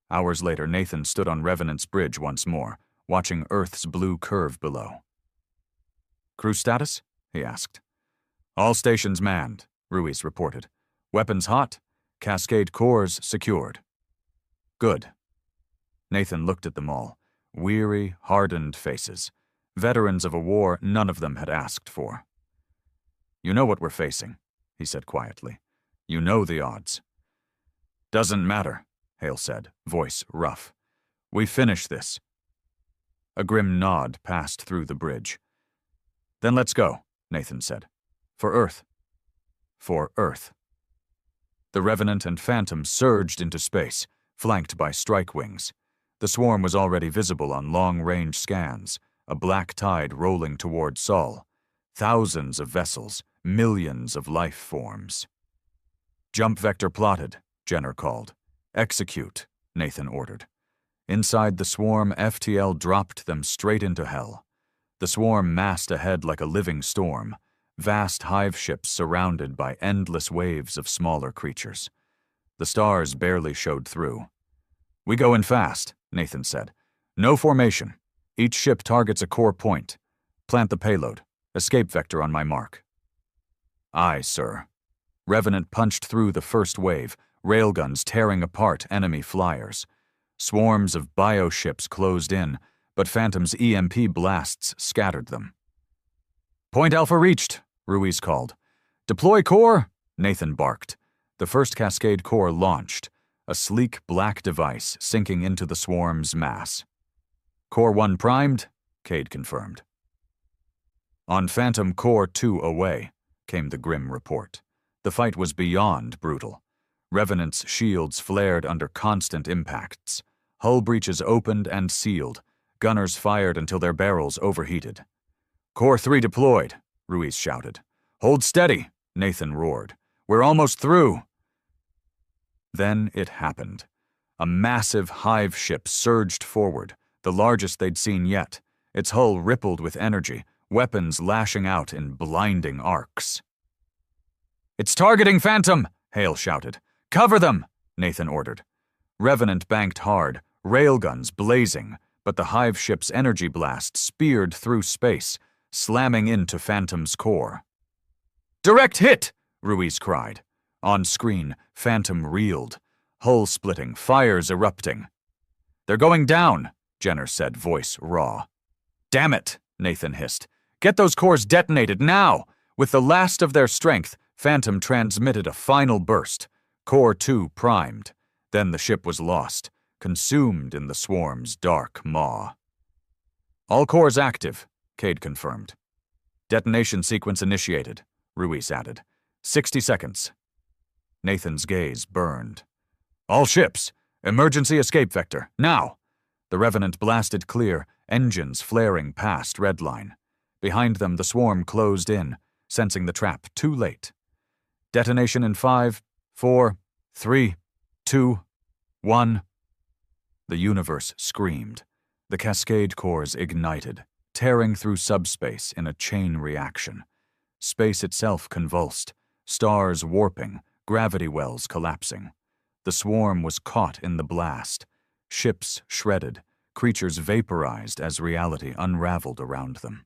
Hours later, Nathan stood on Revenant's bridge once more, watching Earth's blue curve below. "Crew status?" he asked. All stations manned, Ruiz reported. Weapons hot, Cascade cores secured. Good. Nathan looked at them all, weary, hardened faces. Veterans of a war none of them had asked for. You know what we're facing, he said quietly. You know the odds. Doesn't matter, Hale said, voice rough. We finish this. A grim nod passed through the bridge. Then let's go, Nathan said. For Earth. For Earth. The Revenant and Phantom surged into space, flanked by strike wings. The swarm was already visible on long-range scans, a black tide rolling toward Sol. Thousands of vessels, millions of life forms. Jump vector plotted, Jenner called. Execute, Nathan ordered. Inside the swarm, FTL dropped them straight into hell. The swarm massed ahead like a living storm, vast hive ships surrounded by endless waves of smaller creatures. The stars barely showed through. We go in fast, Nathan said. No formation. Each ship targets a core point. Plant the payload. Escape vector on my mark. Aye, sir. Revenant punched through the first wave, railguns tearing apart enemy flyers. Swarms of bioships closed in, but Phantom's EMP blasts scattered them. Point Alpha reached, Ruiz called. Deploy core, Nathan barked. The first Cascade core launched, a sleek black device sinking into the swarm's mass. Core 1 primed, Cade confirmed. On Phantom Core 2 away, came the grim report. The fight was beyond brutal. Revenant's shields flared under constant impacts. Hull breaches opened and sealed. Gunners fired until their barrels overheated. Core 3 deployed, Ruiz shouted. Hold steady, Nathan roared. We're almost through. Then it happened. A massive hive ship surged forward, the largest they'd seen yet. Its hull rippled with energy, weapons lashing out in blinding arcs. It's targeting Phantom, Hale shouted. Cover them, Nathan ordered. Revenant banked hard, railguns blazing, but the hive ship's energy blast speared through space, slamming into Phantom's core. Direct hit, Ruiz cried. On screen, Phantom reeled, hull splitting, fires erupting. They're going down, Jenner said, voice raw. Damn it, Nathan hissed. Get those cores detonated now! With the last of their strength, Phantom transmitted a final burst. Core 2 primed. Then the ship was lost, consumed in the swarm's dark maw. All cores active, Cade confirmed. Detonation sequence initiated, Ruiz added. 60 seconds. Nathan's gaze burned. All ships, emergency escape vector, now! The Revenant blasted clear, engines flaring past redline. Behind them, the swarm closed in, sensing the trap too late. Detonation in 5, 4, 3, 2, 1. The universe screamed. The Cascade cores ignited, tearing through subspace in a chain reaction. Space itself convulsed, stars warping, gravity wells collapsing. The swarm was caught in the blast. Ships shredded, creatures vaporized as reality unraveled around them.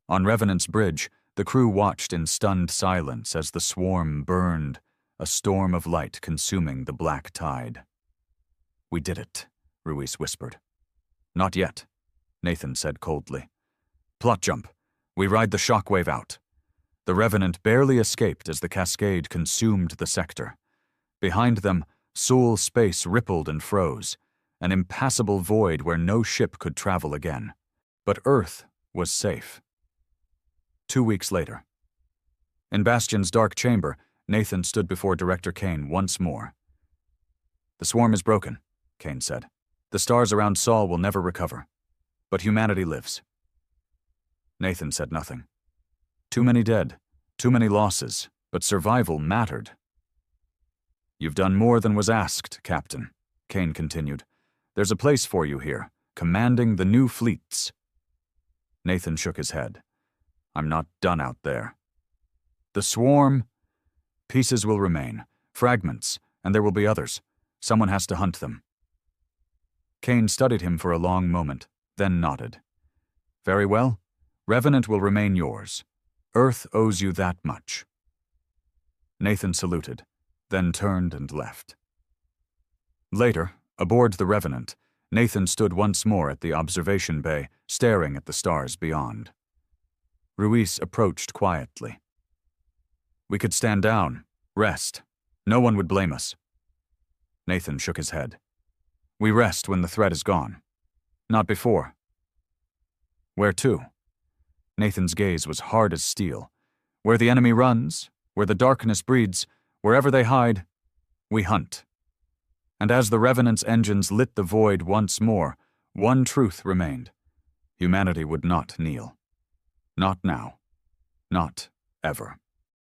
On Revenant's bridge, the crew watched in stunned silence as the swarm burned, a storm of light consuming the black tide. We did it, Ruiz whispered. Not yet, Nathan said coldly. Plot jump. We ride the shockwave out. The Revenant barely escaped as the Cascade consumed the sector. Behind them, Sul space rippled and froze, an impassable void where no ship could travel again. But Earth was safe. 2 weeks later. In Bastion's dark chamber, Nathan stood before Director Kane once more. The swarm is broken, Kane said. The stars around Sol will never recover. But humanity lives. Nathan said nothing. Too many dead, too many losses, but survival mattered. You've done more than was asked, Captain, Kane continued. There's a place for you here, commanding the new fleets. Nathan shook his head. I'm not done out there. The swarm? Pieces will remain, fragments, and there will be others. Someone has to hunt them. Kane studied him for a long moment, then nodded. Very well. Revenant will remain yours. Earth owes you that much." Nathan saluted, then turned and left. Later, aboard the Revenant, Nathan stood once more at the observation bay, staring at the stars beyond. Ruiz approached quietly. "We could stand down, rest. No one would blame us." Nathan shook his head. "We rest when the threat is gone. Not before." "Where to?" Nathan's gaze was hard as steel. "Where the enemy runs, where the darkness breeds, wherever they hide, we hunt." And as the Revenant's engines lit the void once more, one truth remained. Humanity would not kneel. Not now. Not ever.